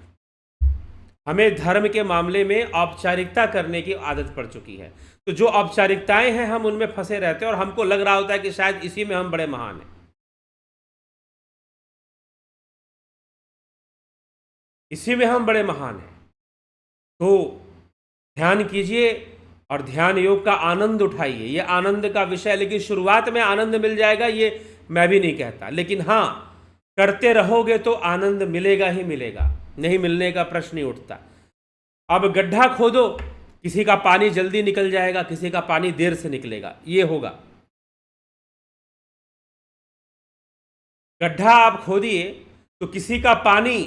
हमें धर्म के मामले में औपचारिकता करने की आदत पड़ चुकी है। तो जो औपचारिकताएं हैं हम उनमें फंसे रहते हैं और हमको लग रहा होता है कि शायद इसी में हम बड़े महान हैं, इसी में हम बड़े महान हैं। तो ध्यान कीजिए और ध्यान योग का आनंद उठाइए। ये आनंद का विषय, लेकिन शुरुआत में आनंद मिल जाएगा ये मैं भी नहीं कहता, लेकिन हाँ, करते रहोगे तो आनंद मिलेगा ही मिलेगा, नहीं मिलने का प्रश्न नहीं उठता। अब गड्ढा खोदो, किसी का पानी जल्दी निकल जाएगा, किसी का पानी देर से निकलेगा, ये होगा। गड्ढा आप खोदिए तो किसी का पानी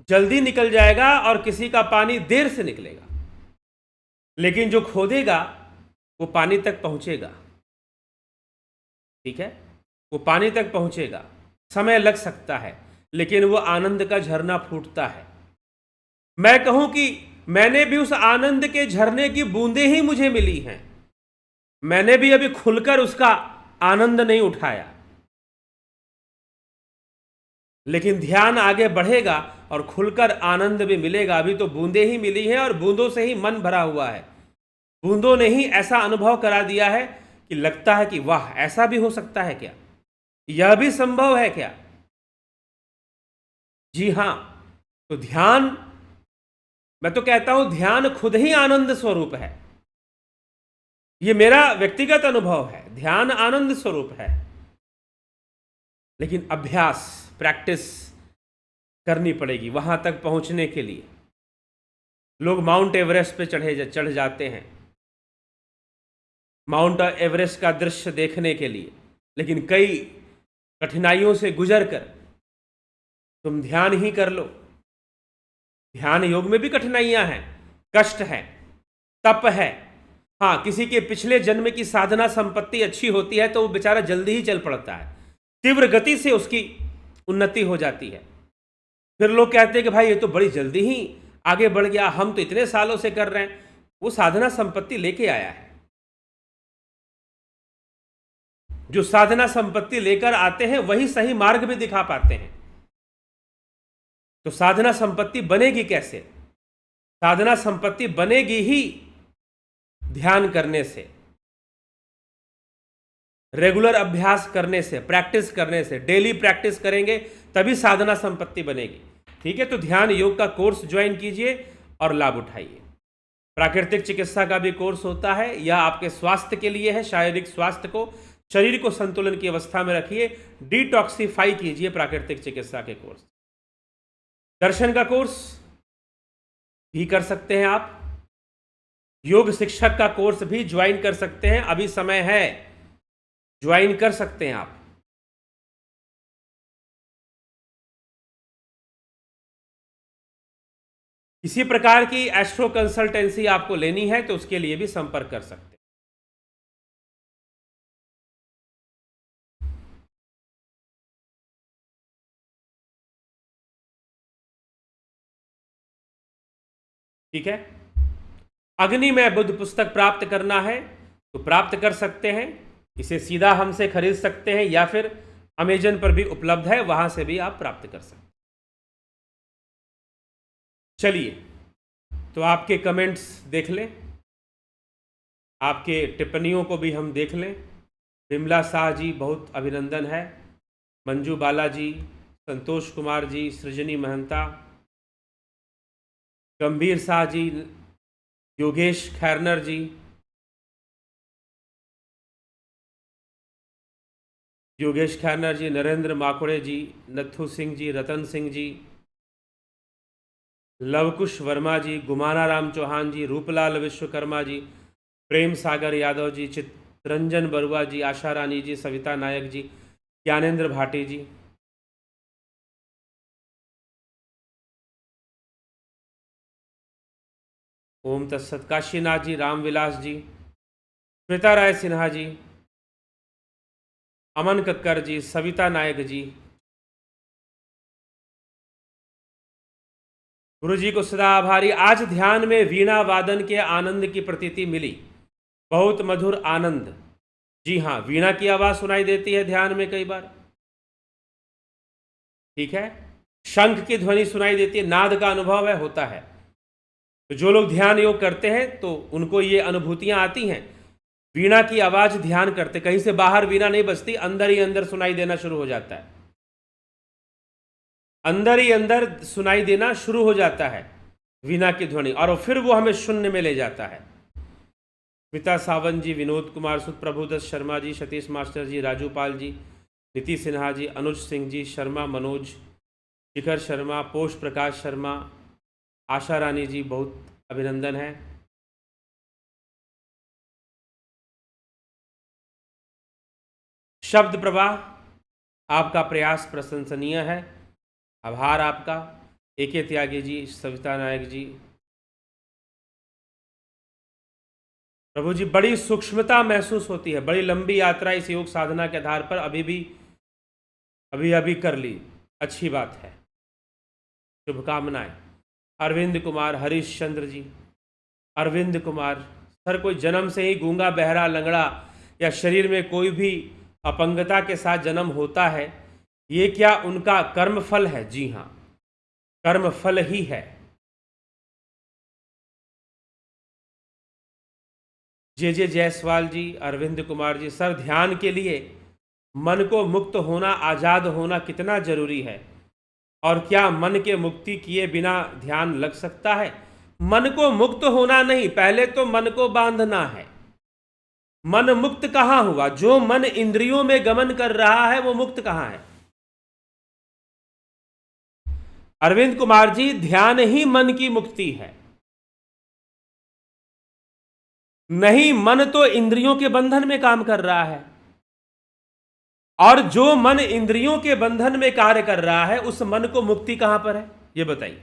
जल्दी निकल जाएगा और किसी का पानी देर से निकलेगा, लेकिन जो खोदेगा वो पानी तक पहुंचेगा। ठीक है, वो पानी तक पहुंचेगा, समय लग सकता है, लेकिन वो आनंद का झरना फूटता है। मैं कहूं कि मैंने भी उस आनंद के झरने की बूंदें ही मुझे मिली हैं, मैंने भी अभी खुलकर उसका आनंद नहीं उठाया, लेकिन ध्यान आगे बढ़ेगा और खुलकर आनंद भी मिलेगा। अभी तो बूंदें ही मिली हैं और बूंदों से ही मन भरा हुआ है। बूंदों ने ही ऐसा अनुभव करा दिया है कि लगता है कि वाह, ऐसा भी हो सकता है क्या, यह भी संभव है क्या। जी हां, तो ध्यान, मैं तो कहता हूं ध्यान खुद ही आनंद स्वरूप है। यह मेरा व्यक्तिगत अनुभव है, ध्यान आनंद स्वरूप है, लेकिन अभ्यास, प्रैक्टिस करनी पड़ेगी वहां तक पहुंचने के लिए। लोग माउंट एवरेस्ट पे चढ़ जाते हैं, माउंट एवरेस्ट का दृश्य देखने के लिए, लेकिन कई कठिनाइयों से गुजरकर तुम ध्यान ही कर लो। ध्यान योग में भी कठिनाइयां हैं, कष्ट है, तप है। हाँ, किसी के पिछले जन्म की साधना संपत्ति अच्छी होती है तो वो बेचारा जल्दी ही चल पड़ता है, तीव्र गति से उसकी उन्नति हो जाती है। फिर लोग कहते हैं कि भाई ये तो बड़ी जल्दी ही आगे बढ़ गया, हम तो इतने सालों से कर रहे हैं। वो साधना संपत्ति लेके आया है। जो साधना संपत्ति लेकर आते हैं वही सही मार्ग भी दिखा पाते हैं। तो साधना संपत्ति बनेगी कैसे? साधना संपत्ति बनेगी ही ध्यान करने से, रेगुलर अभ्यास करने से, प्रैक्टिस करने से। डेली प्रैक्टिस करेंगे तभी साधना संपत्ति बनेगी। ठीक है, तो ध्यान योग का कोर्स ज्वाइन कीजिए और लाभ उठाइए। प्राकृतिक चिकित्सा का भी कोर्स होता है, यह आपके स्वास्थ्य के लिए है, शारीरिक स्वास्थ्य को, शरीर को संतुलन की अवस्था में रखिए, डिटॉक्सिफाई कीजिए प्राकृतिक चिकित्सा के कोर्स। दर्शन का कोर्स भी कर सकते हैं आप, योग शिक्षक का कोर्स भी ज्वाइन कर सकते हैं, अभी समय है, ज्वाइन कर सकते हैं आप। किसी प्रकार की एस्ट्रो कंसल्टेंसी आपको लेनी है तो उसके लिए भी संपर्क कर सकते हैं। ठीक है, अग्नि में बुद्ध पुस्तक प्राप्त करना है तो प्राप्त कर सकते हैं, इसे सीधा हमसे खरीद सकते हैं या फिर अमेजन पर भी उपलब्ध है, वहां से भी आप प्राप्त कर सकते हैं। चलिए, तो आपके कमेंट्स देख लें, आपके टिप्पणियों को भी हम देख लें। विमला शाह जी, बहुत अभिनंदन है। मंजू बाला जी, संतोष कुमार जी, सृजनी महंता, गंभीर शाह जी, योगेश खैरनर जी, नरेंद्र माकुड़े जी, नथु सिंह जी, रतन सिंह जी, लवकुश वर्मा जी, गुमाना राम चौहान जी, रूपलाल विश्वकर्मा जी, प्रेम सागर यादव जी, चित्रंजन बरुआ जी, आशा रानी जी, सविता नायक जी, ज्ञानेंद्र भाटी जी, ओम तत्सत, काशीनाथ जी, रामविलास जी, श्वेता राय सिन्हा जी, अमन कक्कर जी, सविता नायक जी, गुरु जी को सदा आभारी। आज ध्यान में वीणा वादन के आनंद की प्रतीति मिली, बहुत मधुर आनंद। जी हाँ, वीणा की आवाज सुनाई देती है ध्यान में कई बार। ठीक है, शंख की ध्वनि सुनाई देती है, नाद का अनुभव है, होता है। तो जो लोग ध्यान योग करते हैं तो उनको ये अनुभूतियां आती हैं। वीणा की आवाज ध्यान करते, कहीं से बाहर वीणा नहीं बजती, अंदर ही अंदर सुनाई देना शुरू हो जाता है, अंदर ही अंदर सुनाई देना शुरू हो जाता है। वीणा की ध्वनि, और फिर वो हमें शून्य में ले जाता है। स्मिता सावंत जी, विनोद कुमार सुद, प्रभुदत्त शर्मा जी, सतीश मास्टर जी, राजू पाल जी, नीति सिन्हा जी, अनुज सिंह जी, शर्मा मनोज, शिखर शर्मा, पोष प्रकाश शर्मा, आशा रानी जी, बहुत अभिनंदन है। शब्द प्रवाह, आपका प्रयास प्रशंसनीय है, आभार आपका। एके त्यागी जी, सविता नायक जी, प्रभु जी बड़ी सूक्ष्मता महसूस होती है, बड़ी लंबी यात्रा इस योग साधना के आधार पर अभी कर ली, अच्छी बात है, शुभकामनाएं। अरविंद कुमार, हरीश चंद्र जी, अरविंद कुमार, सर कोई जन्म से ही गूंगा, बहरा, लंगड़ा या शरीर में कोई भी अपंगता के साथ जन्म होता है, ये क्या उनका कर्मफल है? जी हाँ, कर्मफल ही है। जे जायसवाल जी, अरविंद कुमार जी, सर ध्यान के लिए मन को मुक्त होना, आज़ाद होना कितना जरूरी है, और क्या मन के मुक्ति किए बिना ध्यान लग सकता है? मन को मुक्त होना नहीं, पहले तो मन को बांधना है। मन मुक्त कहां हुआ? जो मन इंद्रियों में गमन कर रहा है वो मुक्त कहां है? अरविंद कुमार जी, ध्यान ही मन की मुक्ति है। नहीं, मन तो इंद्रियों के बंधन में काम कर रहा है, और जो मन इंद्रियों के बंधन में कार्य कर रहा है उस मन को मुक्ति कहां पर है, ये बताइए।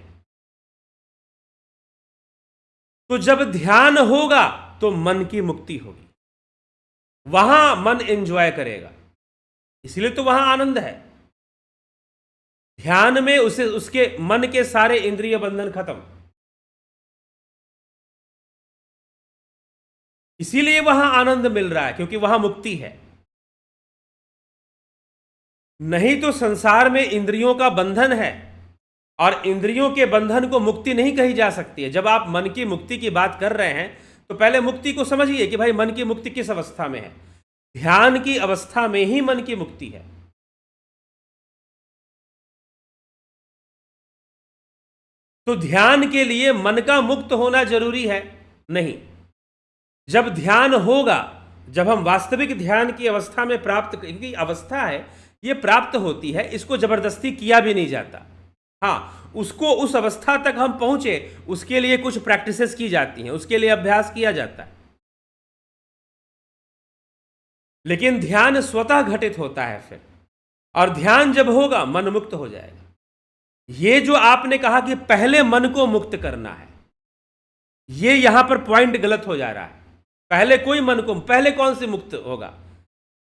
तो जब ध्यान होगा तो मन की मुक्ति होगी, वहां मन एंजॉय करेगा, इसलिए तो वहां आनंद है। ध्यान में उसके मन के सारे इंद्रिय बंधन खत्म, इसीलिए वहां आनंद मिल रहा है, क्योंकि वहां मुक्ति है। नहीं तो संसार में इंद्रियों का बंधन है, और इंद्रियों के बंधन को मुक्ति नहीं कही जा सकती है। जब आप मन की मुक्ति की बात कर रहे हैं तो पहले मुक्ति को समझिए कि भाई मन की मुक्ति किस अवस्था में है। ध्यान की अवस्था में ही मन की मुक्ति है। तो ध्यान के लिए मन का मुक्त होना जरूरी है? नहीं। जब ध्यान होगा, जब हम वास्तविक ध्यान की अवस्था में प्राप्त, क्योंकि अवस्था है ये प्राप्त होती है, इसको जबरदस्ती किया भी नहीं जाता। हाँ, उसको उस अवस्था तक हम पहुंचे, उसके लिए कुछ प्रैक्टिसेस की जाती हैं, उसके लिए अभ्यास किया जाता है। लेकिन ध्यान स्वतः घटित होता है फिर, और ध्यान जब होगा मन मुक्त हो जाएगा। ये जो आपने कहा कि पहले मन को मुक्त करना है, ये यहां पर पॉइंट गलत हो जा रहा है। पहले कोई मन को, पहले कौन से मुक्त होगा?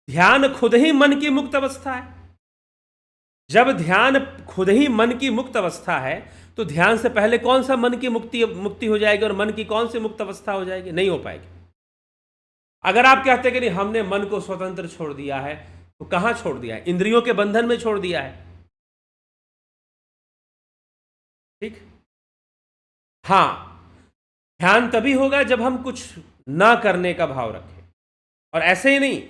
ध्यान खुद ही मन की मुक्त अवस्था है। जब ध्यान खुद ही मन की मुक्त अवस्था है तो ध्यान से पहले कौन सा मन की मुक्ति हो जाएगी, और मन की कौन सी मुक्त अवस्था हो जाएगी? नहीं हो पाएगी। अगर आप कहते हैं कि नहीं, हमने मन को स्वतंत्र छोड़ दिया है, तो कहां छोड़ दिया है? इंद्रियों के बंधन में छोड़ दिया है। ठीक, हां, ध्यान तभी होगा जब हम कुछ ना करने का भाव रखें, और ऐसे ही नहीं,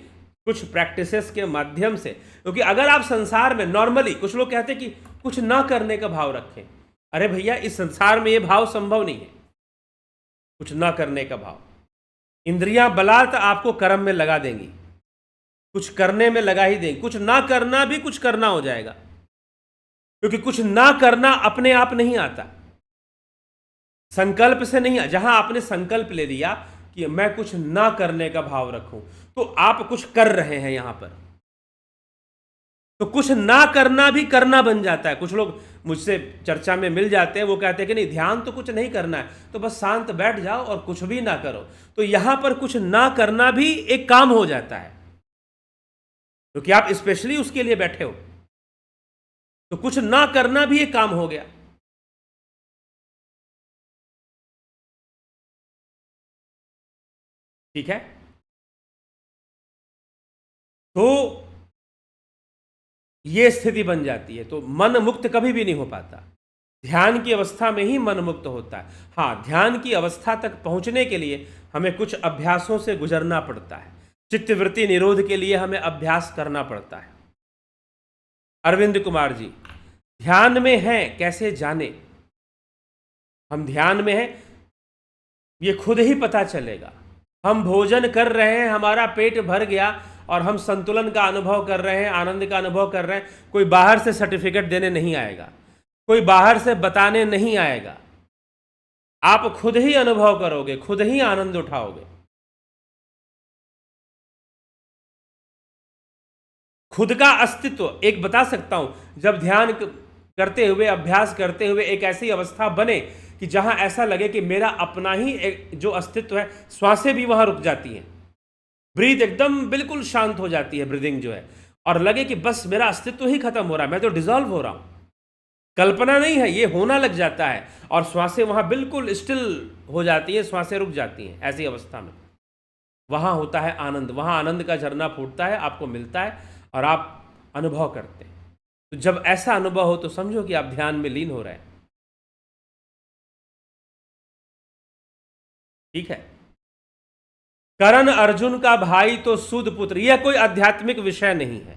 कुछ प्रैक्टिसेस के माध्यम से। क्योंकि अगर आप संसार में नॉर्मली, कुछ लोग कहते हैं कि कुछ ना करने का भाव रखें, अरे भैया, इस संसार में यह भाव संभव नहीं है, कुछ ना करने का भाव। इंद्रियां बलात् आपको कर्म में लगा देंगी, कुछ करने में लगा ही देंगी। कुछ ना करना भी कुछ करना हो जाएगा, क्योंकि कुछ ना करना अपने आप नहीं आता, संकल्प से नहीं। जहां आपने संकल्प ले लिया कि मैं कुछ ना करने का भाव रखूं, तो आप कुछ कर रहे हैं यहां पर, तो कुछ ना करना भी करना बन जाता है। कुछ लोग मुझसे चर्चा में मिल जाते हैं, वो कहते हैं कि नहीं, ध्यान तो कुछ नहीं करना है, तो बस शांत बैठ जाओ और कुछ भी ना करो। तो यहां पर कुछ ना करना भी एक काम हो जाता है, क्योंकि आप स्पेशली उसके लिए बैठे हो, तो कुछ ना करना भी एक काम हो गया। ठीक है, तो ये स्थिति बन जाती है। तो मन मुक्त कभी भी नहीं हो पाता, ध्यान की अवस्था में ही मन मुक्त होता है। हाँ, ध्यान की अवस्था तक पहुंचने के लिए हमें कुछ अभ्यासों से गुजरना पड़ता है। चित्तवृत्ति निरोध के लिए हमें अभ्यास करना पड़ता है। अरविंद कुमार जी, ध्यान में हैं कैसे जाने? हम ध्यान में हैं, ये खुद ही पता चलेगा। हम भोजन कर रहे हैं, हमारा पेट भर गया और हम संतुलन का अनुभव कर रहे हैं, आनंद का अनुभव कर रहे हैं। कोई बाहर से सर्टिफिकेट देने नहीं आएगा, कोई बाहर से बताने नहीं आएगा। आप खुद ही अनुभव करोगे, खुद ही आनंद उठाओगे। खुद का अस्तित्व एक बता सकता हूं, जब ध्यान करते हुए, अभ्यास करते हुए एक ऐसी अवस्था बने कि जहां ऐसा लगे कि मेरा अपना ही जो अस्तित्व है, श्वासें भी वहां रुक जाती हैं, ब्रीथ एकदम बिल्कुल शांत हो जाती है, ब्रीदिंग जो है, और लगे कि बस मेरा अस्तित्व ही खत्म हो रहा है, मैं तो डिसॉल्व हो रहा हूं। कल्पना नहीं है, ये होना लग जाता है और श्वासें वहां बिल्कुल स्टिल हो जाती है, श्वासें रुक जाती हैं। ऐसी अवस्था में वहां होता है आनंद, वहां आनंद का झरना फूटता है, आपको मिलता है और आप अनुभव करते हैं। तो जब ऐसा अनुभव हो तो समझो कि आप ध्यान में लीन हो रहे हैं। ठीक है। करण अर्जुन का भाई तो सूद पुत्र, यह कोई आध्यात्मिक विषय नहीं है।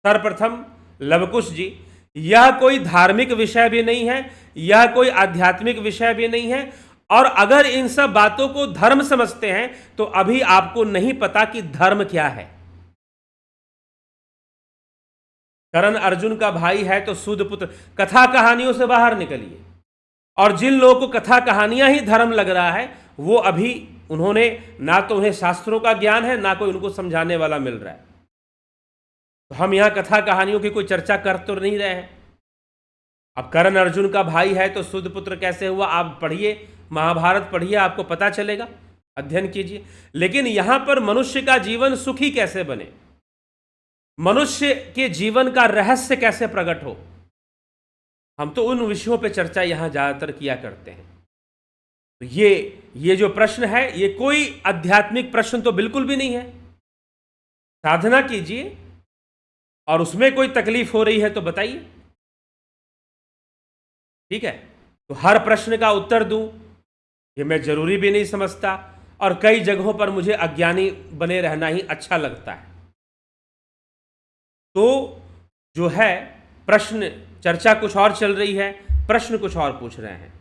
सर्वप्रथम लवकुश जी, यह कोई धार्मिक विषय भी नहीं है, यह कोई आध्यात्मिक विषय भी नहीं है। और अगर इन सब बातों को धर्म समझते हैं तो अभी आपको नहीं पता कि धर्म क्या है। करण अर्जुन का भाई है तो सूद पुत्र, कथा कहानियों से बाहर निकलिए। और जिन लोगों को कथा कहानियां ही धर्म लग रहा है, वो अभी उन्होंने ना तो उन्हें शास्त्रों का ज्ञान है, ना कोई उनको समझाने वाला मिल रहा है। तो हम यहां कथा कहानियों की कोई चर्चा कर तो नहीं रहे हैं। अब करण अर्जुन का भाई है तो सूद पुत्र कैसे हुआ, आप पढ़िए, महाभारत पढ़िए, आपको पता चलेगा, अध्ययन कीजिए। लेकिन यहां पर मनुष्य का जीवन सुखी कैसे बने, मनुष्य के जीवन का रहस्य कैसे प्रकट हो, हम तो उन विषयों पे चर्चा यहां ज्यादातर किया करते हैं। तो ये जो प्रश्न है, ये कोई आध्यात्मिक प्रश्न तो बिल्कुल भी नहीं है। साधना कीजिए और उसमें कोई तकलीफ हो रही है तो बताइए। ठीक है। तो हर प्रश्न का उत्तर दूं ये मैं जरूरी भी नहीं समझता, और कई जगहों पर मुझे अज्ञानी बने रहना ही अच्छा लगता है। तो जो है प्रश्न, चर्चा कुछ और चल रही है, प्रश्न कुछ और पूछ रहे हैं।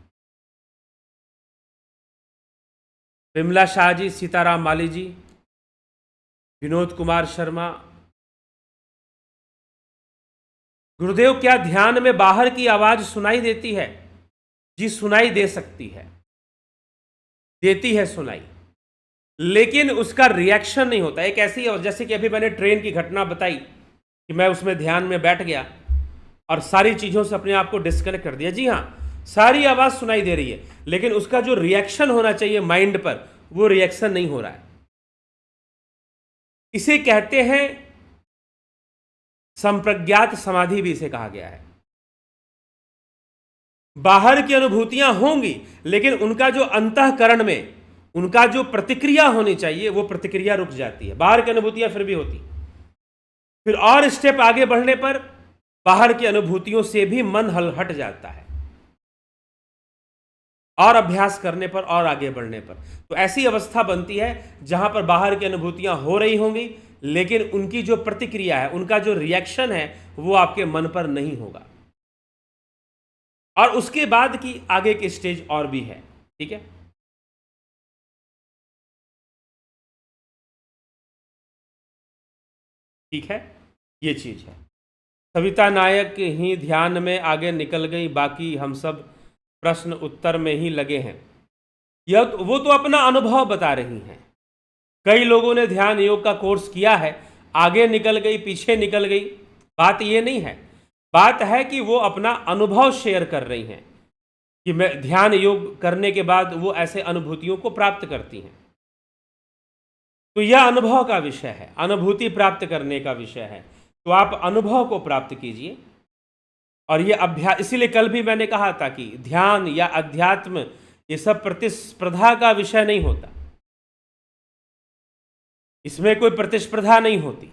विमला शाह जी, सीताराम माली जी, विनोद कुमार शर्मा, गुरुदेव क्या ध्यान में बाहर की आवाज सुनाई देती है? जी सुनाई दे सकती है, देती है सुनाई, लेकिन उसका रिएक्शन नहीं होता। एक ऐसी, जैसे कि अभी मैंने ट्रेन की घटना बताई कि मैं उसमें ध्यान में बैठ गया और सारी चीज़ों से अपने आप को डिस्कनेक्ट कर दिया। जी हाँ, सारी आवाज़ सुनाई दे रही है, लेकिन उसका जो रिएक्शन होना चाहिए माइंड पर, वो रिएक्शन नहीं हो रहा है। इसे कहते हैं संप्रज्ञात समाधि, भी इसे कहा गया है। बाहर की अनुभूतियां होंगी, लेकिन उनका जो अंतःकरण में उनका जो प्रतिक्रिया होनी चाहिए, वो प्रतिक्रिया रुक जाती है। बाहर की अनुभूतियां फिर भी होती, फिर और स्टेप आगे बढ़ने पर बाहर की अनुभूतियों से भी मन हट जाता है, और अभ्यास करने पर और आगे बढ़ने पर। तो ऐसी अवस्था बनती है जहां पर बाहर की अनुभूतियां हो रही होंगी, लेकिन उनकी जो प्रतिक्रिया है, उनका जो रिएक्शन है, वो आपके मन पर नहीं होगा। और उसके बाद की आगे की स्टेज और भी है। ठीक है। ठीक है, ये चीज है। सविता नायक ही ध्यान में आगे निकल गई, बाकी हम सब प्रश्न उत्तर में ही लगे हैं। वो तो अपना अनुभव बता रही हैं। कई लोगों ने ध्यान योग का कोर्स किया है, आगे निकल गई, पीछे निकल गई, बात ये नहीं है। बात है कि वो अपना अनुभव शेयर कर रही हैं कि मैं ध्यान योग करने के बाद वो ऐसे अनुभूतियों को प्राप्त करती हैं। तो यह अनुभव का विषय है, अनुभूति प्राप्त करने का विषय है। तो आप अनुभव को प्राप्त कीजिए। और ये अभ्यास, इसीलिए कल भी मैंने कहा था कि ध्यान या अध्यात्म ये सब प्रतिस्पर्धा का विषय नहीं होता, इसमें कोई प्रतिस्पर्धा नहीं होती।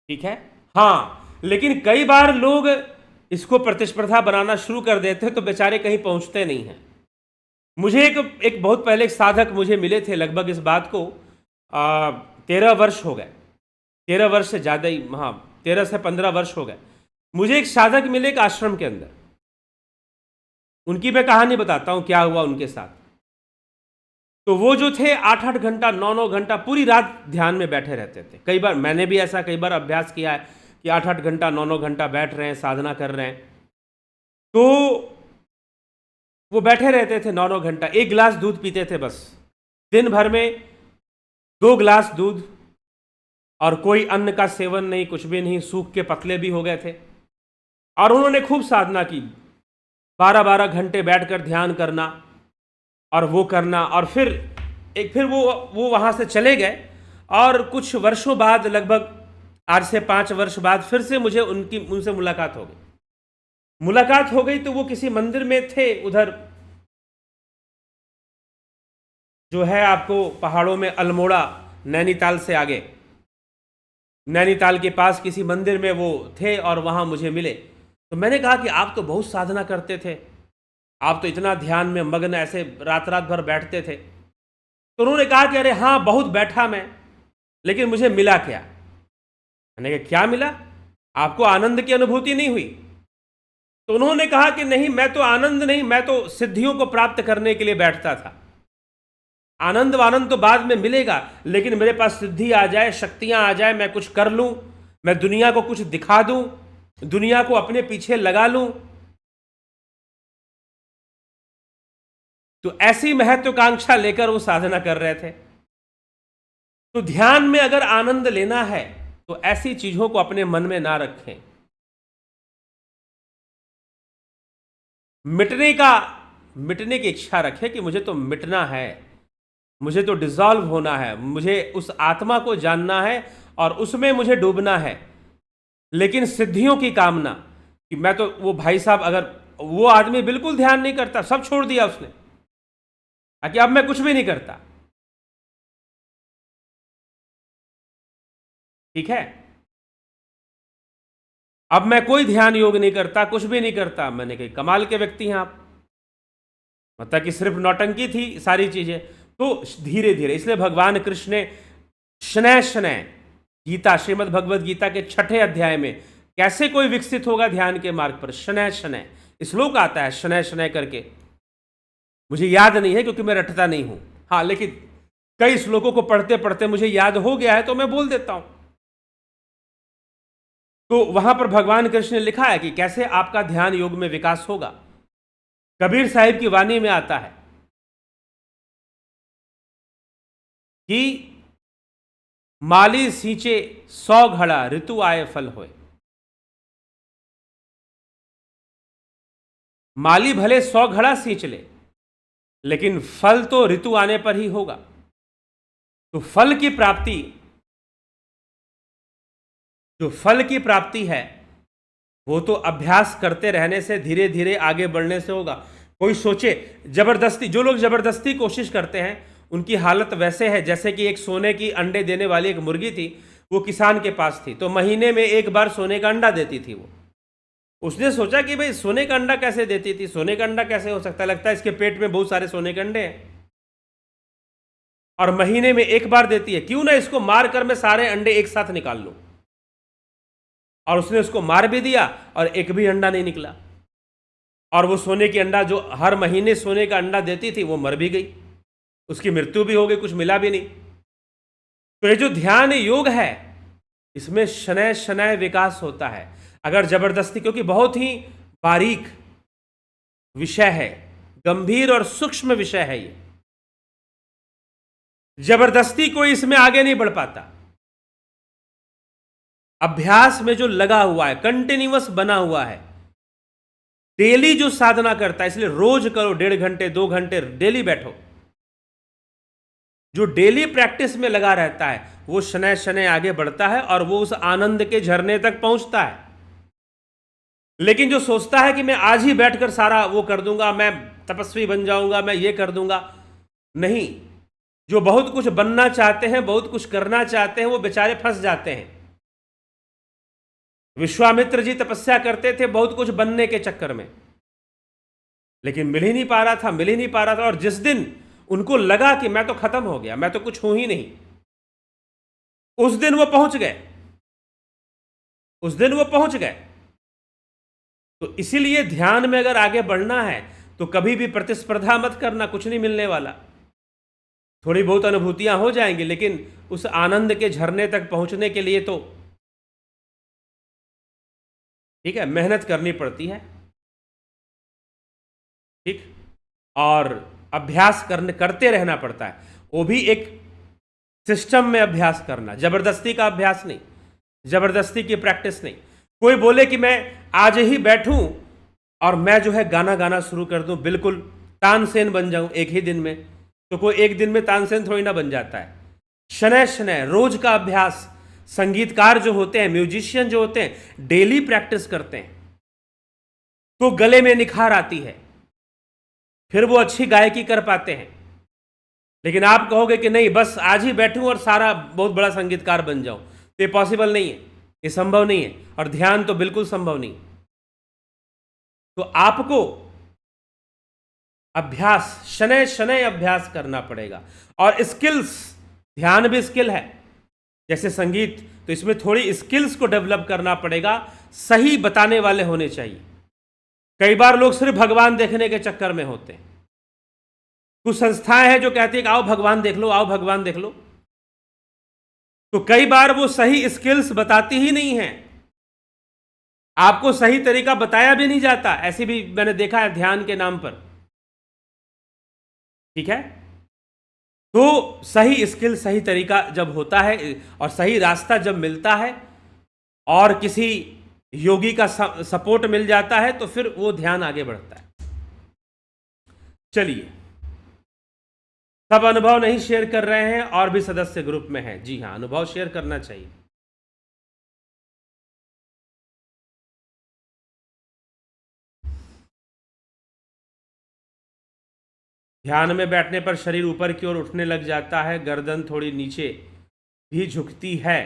ठीक है। हाँ, लेकिन कई बार लोग इसको प्रतिस्पर्धा बनाना शुरू कर देते हैं तो बेचारे कहीं पहुंचते नहीं हैं। मुझे एक बहुत पहले एक साधक मुझे मिले थे, लगभग इस बात को 13 वर्ष हो गए, 13 वर्ष से ज़्यादा ही, हाँ 13 से 15 वर्ष हो गए। मुझे एक साधक मिले एक आश्रम के अंदर, उनकी मैं कहानी बताता हूं क्या हुआ उनके साथ। तो वो जो थे 8-8 घंटा 9-9 घंटा पूरी रात ध्यान में बैठे रहते थे। कई बार मैंने भी ऐसा कई बार अभ्यास किया है कि 8-8 घंटा 9-9 घंटा बैठ रहे हैं, साधना कर रहे हैं। तो वो बैठे रहते थे 9-9 घंटा, 1 गिलास दूध पीते थे बस। दिन भर में 2 गिलास दूध और कोई अन्न का सेवन नहीं, कुछ भी नहीं, सूख के पतले भी हो गए थे। और उन्होंने खूब साधना की, 12-12 घंटे बैठकर ध्यान करना और वो करना। और फिर वो वहाँ से चले गए। और कुछ वर्षों बाद, लगभग आज से 5 वर्ष बाद, फिर से मुझे उनसे मुलाकात हो गई। तो वो किसी मंदिर में थे, उधर जो है आपको पहाड़ों में अल्मोड़ा, नैनीताल से आगे, नैनीताल के पास किसी मंदिर में वो थे और वहाँ मुझे मिले। तो मैंने कहा कि आप तो बहुत साधना करते थे, आप तो इतना ध्यान में मग्न, ऐसे रात रात भर बैठते थे। तो उन्होंने कहा कि अरे हाँ, बहुत बैठा मैं, लेकिन मुझे मिला क्या? मैंने कहा क्या मिला? आपको आनंद की अनुभूति नहीं हुई? तो उन्होंने कहा कि नहीं, मैं तो आनंद नहीं, मैं तो सिद्धियों को प्राप्त करने के लिए बैठता था। आनंद वानंद तो बाद में मिलेगा, लेकिन मेरे पास सिद्धि आ जाए, शक्तियां आ जाए, मैं कुछ कर लूं, मैं दुनिया को कुछ दिखा दूं, दुनिया को अपने पीछे लगा लूं। तो ऐसी महत्वाकांक्षा लेकर वो साधना कर रहे थे। तो ध्यान में अगर आनंद लेना है तो ऐसी चीजों को अपने मन में ना रखें। मिटने की इच्छा रखें कि मुझे तो मिटना है, मुझे तो डिसॉल्व होना है, मुझे उस आत्मा को जानना है और उसमें मुझे डूबना है। लेकिन सिद्धियों की कामना कि मैं तो, वो भाई साहब, अगर वो आदमी बिल्कुल ध्यान नहीं करता, सब छोड़ दिया उसने, कि अब मैं कुछ भी नहीं करता, ठीक है, अब मैं कोई ध्यान योग नहीं करता, कुछ भी नहीं करता। मैंने कहा कमाल के व्यक्ति हैं आप, मतलब कि सिर्फ नौटंकी थी सारी चीजें। तो धीरे धीरे, इसलिए भगवान कृष्ण ने शनैः शनैः गीता, श्रीमद् भगवद गीता के 6ठे अध्याय में, कैसे कोई विकसित होगा ध्यान के मार्ग पर, शनैः शनैः श्लोक आता है, शनैः शनैः करके। मुझे याद नहीं है क्योंकि मैं रटता नहीं हूं, हाँ, लेकिन कई श्लोकों को पढ़ते पढ़ते मुझे याद हो गया है तो मैं बोल देता हूं। तो वहां पर भगवान कृष्ण ने लिखा है कि कैसे आपका ध्यान योग में विकास होगा। कबीर साहिब की वाणी में आता है कि माली सींचे 100 घड़ा, ऋतु आए फल होए। माली भले 100 घड़ा सींच ले, लेकिन फल तो ऋतु आने पर ही होगा। तो फल की प्राप्ति, जो फल की प्राप्ति है, वो तो अभ्यास करते रहने से, धीरे धीरे आगे बढ़ने से होगा। कोई सोचे जबरदस्ती, जो लोग जबरदस्ती कोशिश करते हैं उनकी हालत वैसे है जैसे कि एक सोने की अंडे देने वाली एक मुर्गी थी, वो किसान के पास थी, तो महीने में एक बार सोने का अंडा देती थी। वो, उसने सोचा कि भाई सोने का अंडा कैसे देती थी, सोने का अंडा कैसे हो सकता है, लगता है इसके पेट में बहुत सारे सोने के अंडे हैं और महीने में एक बार देती है, क्यों ना इसको मार कर मैं सारे अंडे एक साथ निकाल लूं। और उसने उसको मार भी दिया और एक भी अंडा नहीं निकला। और वो सोने की अंडा, जो हर महीने सोने का अंडा देती थी, वो मर भी गई, उसकी मृत्यु भी हो गई, कुछ मिला भी नहीं। तो ये जो ध्यान योग है, इसमें शनैः शनैः विकास होता है। अगर जबरदस्ती, क्योंकि बहुत ही बारीक विषय है, गंभीर और सूक्ष्म विषय है ये, जबरदस्ती कोई इसमें आगे नहीं बढ़ पाता। अभ्यास में जो लगा हुआ है, कंटिन्यूअस बना हुआ है, डेली जो साधना करता है, इसलिए रोज करो, 1.5 घंटे 2 घंटे डेली बैठो। जो डेली प्रैक्टिस में लगा रहता है वो शनैः शनैः आगे बढ़ता है और वो उस आनंद के झरने तक पहुंचता है। लेकिन जो सोचता है कि मैं आज ही बैठकर सारा वो कर दूंगा, मैं तपस्वी बन जाऊंगा, मैं ये कर दूंगा, नहीं। जो बहुत कुछ बनना चाहते हैं, बहुत कुछ करना चाहते हैं, वो बेचारे फंस जाते हैं। विश्वामित्र जी तपस्या करते थे बहुत कुछ बनने के चक्कर में, लेकिन मिल ही नहीं पा रहा था, मिल ही नहीं पा रहा था। और जिस दिन उनको लगा कि मैं तो खत्म हो गया, मैं तो कुछ हूं ही नहीं, उस दिन वो पहुंच गए, उस दिन वो पहुंच गए। तो इसीलिए ध्यान में अगर आगे बढ़ना है तो कभी भी प्रतिस्पर्धा मत करना, कुछ नहीं मिलने वाला। थोड़ी बहुत अनुभूतियां हो जाएंगी, लेकिन उस आनंद के झरने तक पहुंचने के लिए तो ठीक है, मेहनत करनी पड़ती है। ठीक, और अभ्यास करते रहना पड़ता है, वो भी एक सिस्टम में अभ्यास करना, जबरदस्ती का अभ्यास नहीं, जबरदस्ती की प्रैक्टिस नहीं। कोई बोले कि मैं आज ही बैठूं और मैं जो है गाना गाना शुरू कर दूं, बिल्कुल तानसेन बन जाऊं एक ही दिन में, तो कोई एक दिन में तानसेन थोड़ी ना बन जाता है। शनय शनय रोज का अभ्यास। संगीतकार जो होते हैं, म्यूजिशियन जो होते हैं, डेली प्रैक्टिस करते हैं तो गले में निखार आती है, फिर वो अच्छी गायकी कर पाते हैं। लेकिन आप कहोगे कि नहीं बस आज ही बैठूं और सारा बहुत बड़ा संगीतकार बन जाऊं, तो ये पॉसिबल नहीं है, ये संभव नहीं है, और ध्यान तो बिल्कुल संभव नहीं। तो आपको अभ्यास, शनय शनय अभ्यास करना पड़ेगा। और स्किल्स, ध्यान भी स्किल है जैसे संगीत, तो इसमें थोड़ी स्किल्स को डेवलप करना पड़ेगा। सही बताने वाले होने चाहिए। कई बार लोग सिर्फ भगवान देखने के चक्कर में होते हैं। कुछ संस्थाएं हैं जो कहती है कि आओ भगवान देख लो, आओ भगवान देख लो, तो कई बार वो सही स्किल्स बताती ही नहीं है, आपको सही तरीका बताया भी नहीं जाता। ऐसे भी मैंने देखा है ध्यान के नाम पर। ठीक है, तो सही स्किल, सही तरीका जब होता है और सही रास्ता जब मिलता है और किसी योगी का सपोर्ट मिल जाता है, तो फिर वो ध्यान आगे बढ़ता है। चलिए, सब अनुभव नहीं शेयर कर रहे हैं, और भी सदस्य ग्रुप में हैं। जी हाँ, अनुभव शेयर करना चाहिए। ध्यान में बैठने पर शरीर ऊपर की ओर उठने लग जाता है, गर्दन थोड़ी नीचे भी झुकती है,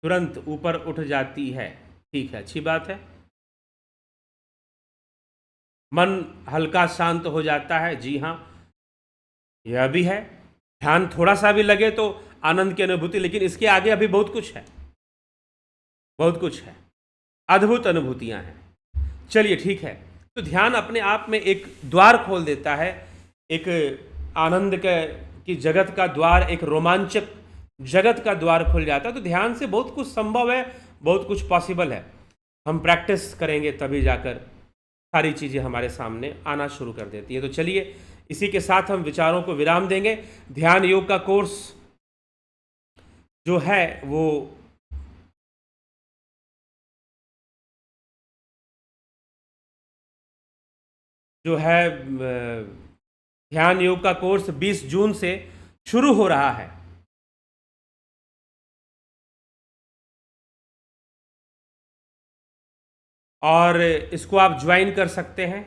तुरंत ऊपर उठ जाती है। ठीक है, अच्छी बात है। मन हल्का शांत हो जाता है। जी हाँ, यह भी है। ध्यान थोड़ा सा भी लगे तो आनंद की अनुभूति, लेकिन इसके आगे अभी बहुत कुछ है, बहुत कुछ है, अद्भुत अनुभूतियां हैं। चलिए ठीक है, तो ध्यान अपने आप में एक द्वार खोल देता है, एक आनंद की जगत का द्वार, एक रोमांचक जगत का द्वार खुल जाता है। तो ध्यान से बहुत कुछ संभव है, बहुत कुछ पॉसिबल है। हम प्रैक्टिस करेंगे तभी जाकर सारी चीज़ें हमारे सामने आना शुरू कर देती है। तो चलिए, इसी के साथ हम विचारों को विराम देंगे। ध्यान योग का कोर्स जो है वो ध्यान योग का कोर्स 20 जून से शुरू हो रहा है। और इसको आप ज्वाइन कर सकते हैं,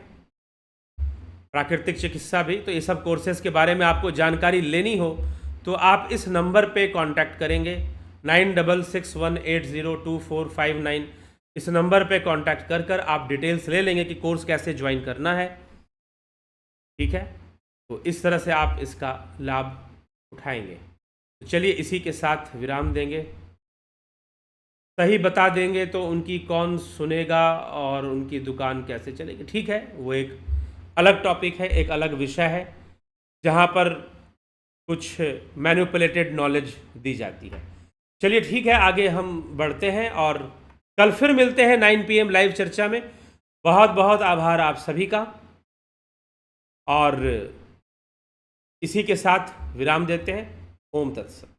प्राकृतिक चिकित्सा भी। तो ये सब कोर्सेज के बारे में आपको जानकारी लेनी हो तो आप इस नंबर पे कांटेक्ट करेंगे, 9661802459। इस नंबर पे कांटेक्ट कर आप डिटेल्स ले लेंगे कि कोर्स कैसे ज्वाइन करना है। ठीक है, तो इस तरह से आप इसका लाभ उठाएंगे। तो चलिए, इसी के साथ विराम देंगे। सही बता देंगे तो उनकी कौन सुनेगा और उनकी दुकान कैसे चलेगी। ठीक है, वो एक अलग टॉपिक है, एक अलग विषय है, जहाँ पर कुछ मैनिपुलेटेड नॉलेज दी जाती है। चलिए ठीक है, आगे हम बढ़ते हैं और कल फिर मिलते हैं 9 PM लाइव चर्चा में। बहुत बहुत आभार आप सभी का, और इसी के साथ विराम देते हैं। ओम तत्सत।